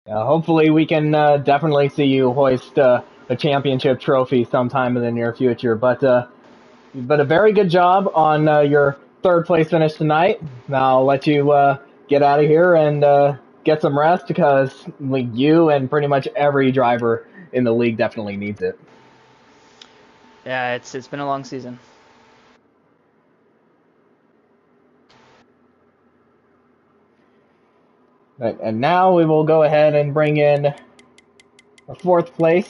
Hopefully we can definitely see you hoist a championship trophy sometime in the near future. But a very good job on your third place finish tonight. Now I'll let you get out of here and get some rest because you and pretty much every driver in the league definitely needs it. Yeah, it's been a long season. Right, and now we will go ahead and bring in a fourth place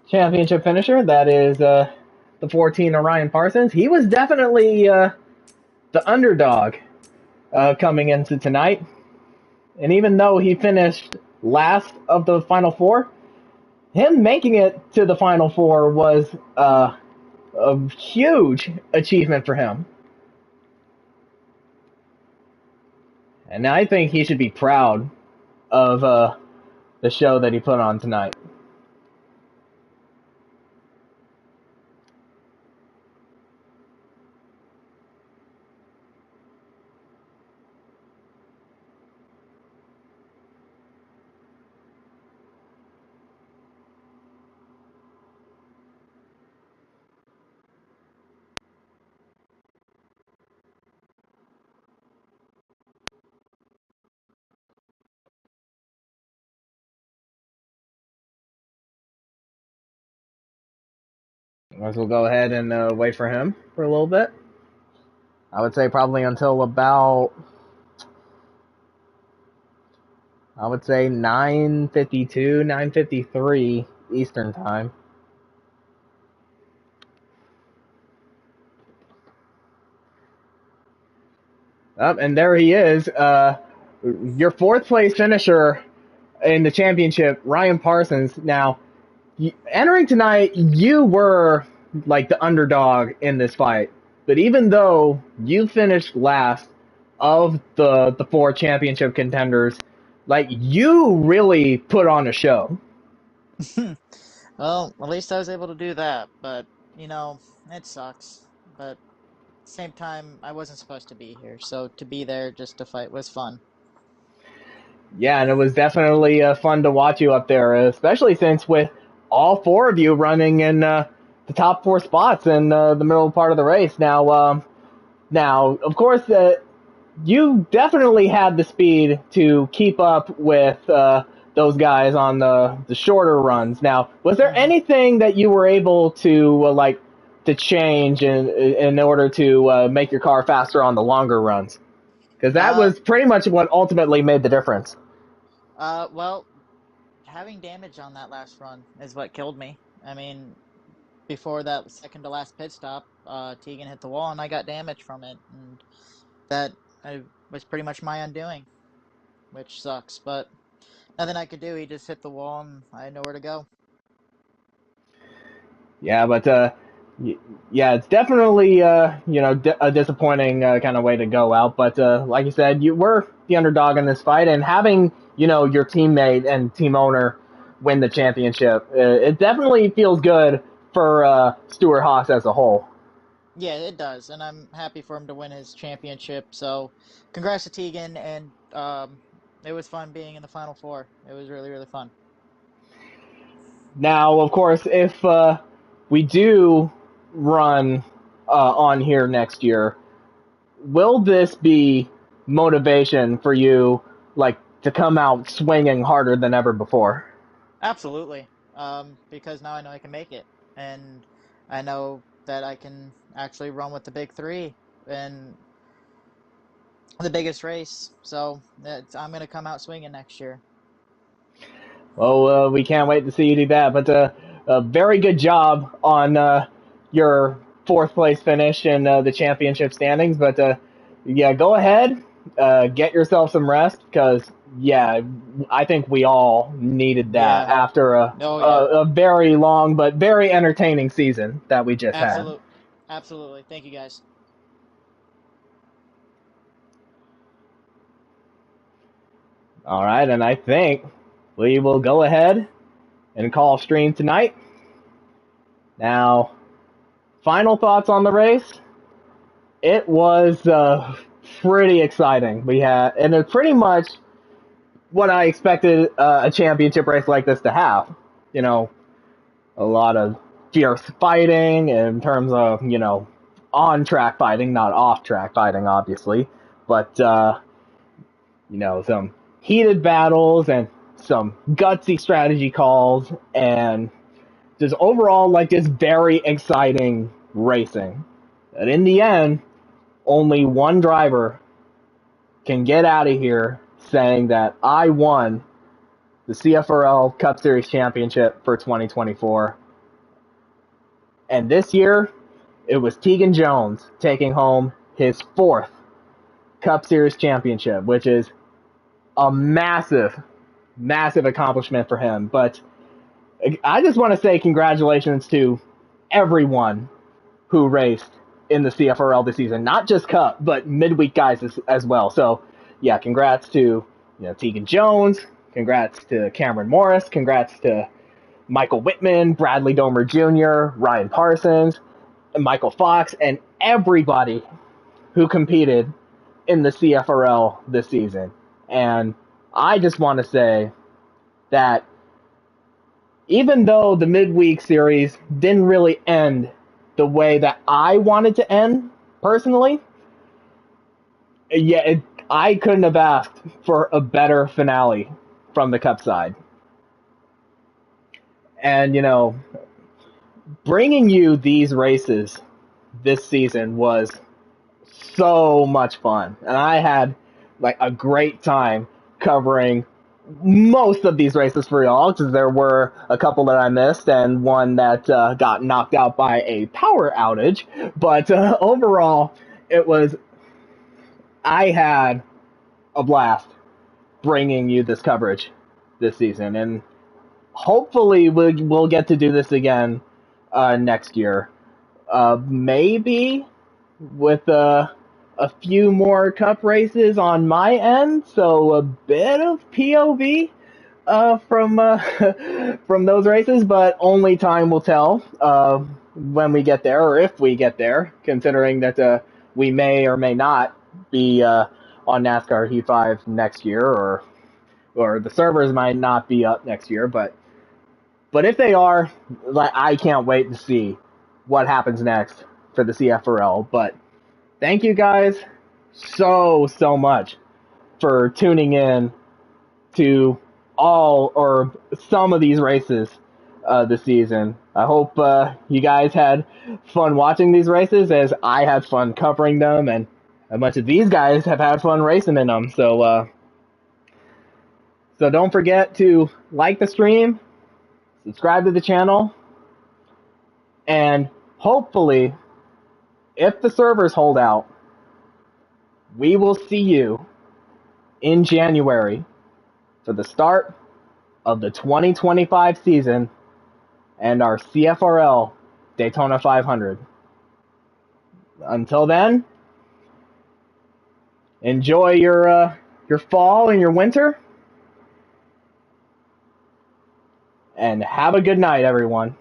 championship finisher. That is the 14 Orion Parsons. He was definitely the underdog coming into tonight. And even though he finished last of the Final Four, him making it to the Final Four was a huge achievement for him. And I think he should be proud of the show that he put on tonight. Might as well go ahead and wait for him for a little bit. I would say probably until about, I would say 9:52, 9:53 Eastern time. And there he is, your fourth place finisher in the championship, Ryan Parsons. Now, entering tonight, you were like the underdog in this fight. But even though you finished last of the four championship contenders, like, you really put on a show. Well, at least I was able to do that, but, it sucks. But same time, I wasn't supposed to be here, so to be there just to fight was fun. Yeah, and it was definitely fun to watch you up there, especially since with all four of you running in the top four spots in the middle part of the race. Now, of course, you definitely had the speed to keep up with those guys on the shorter runs. Now, was there anything that you were able to to change in order to make your car faster on the longer runs? Because that was pretty much what ultimately made the difference. Well, having damage on that last run is what killed me. I mean, before that second to last pit stop, Tegan hit the wall and I got damage from it, and that was pretty much my undoing, which sucks, but nothing I could do. He just hit the wall and I had nowhere to go. Yeah, but yeah, it's definitely a disappointing kind of way to go out. But like you said, you were the underdog in this fight, and having your teammate and team owner win the championship, it definitely feels good for Stuart Haas as a whole. Yeah, it does, and I'm happy for him to win his championship. So, congrats to Tegan, and it was fun being in the Final Four. It was really, really fun. Now, of course, if we do run on here next year, will this be motivation for you, like, to come out swinging harder than ever before? Absolutely, because now I know I can make it, and I know that I can actually run with the big three in the biggest race. So I'm going to come out swinging next year. Well, we can't wait to see you do that. But a very good job on your fourth place finish in the championship standings. But yeah, go ahead, get yourself some rest, because yeah, I think we all needed that after a very long but very entertaining season that we just had. Absolutely. Thank you, guys. All right, and I think we will go ahead and call stream tonight. Now, final thoughts on the race. It was pretty exciting. And it's pretty much what I expected a championship race like this to have. A lot of fierce fighting in terms of, on-track fighting, not off-track fighting, obviously. But, some heated battles and some gutsy strategy calls, and just overall, just very exciting racing. And in the end, only one driver can get out of here saying that I won the CFRL Cup Series Championship for 2024. And this year, it was Tegan Jones taking home his fourth Cup Series Championship, which is a massive, massive accomplishment for him. But I just want to say congratulations to everyone who raced in the CFRL this season, not just Cup, but midweek guys as well. So, yeah, congrats to Tegan Jones, congrats to Cameron Morris, congrats to Michael Whitman, Bradley Domer Jr., Ryan Parsons, and Michael Fox, and everybody who competed in the CFRL this season. And I just want to say that even though the midweek series didn't really end the way that I wanted to end, personally, yeah, I couldn't have asked for a better finale from the Cup side. And, bringing you these races this season was so much fun, and I had like a great time covering most of these races for y'all, because there were a couple that I missed and one that got knocked out by a power outage. But overall, I had a blast bringing you this coverage this season, and hopefully we'll get to do this again next year. Maybe with a few more cup races on my end, so a bit of POV from from those races, but only time will tell when we get there, or if we get there, considering that we may or may not be on NASCAR Heat 5 next year, or the servers might not be up next year, but if they are, like, I can't wait to see what happens next for the CFRL. But thank you guys so much for tuning in to all or some of these races this season. I hope you guys had fun watching these races as I had fun covering them, and as much as these guys have had fun racing in them. So don't forget to like the stream, subscribe to the channel, and hopefully, if the servers hold out, we will see you in January for the start of the 2025 season and our CFRL Daytona 500. Until then, enjoy your fall and your winter, and have a good night, everyone.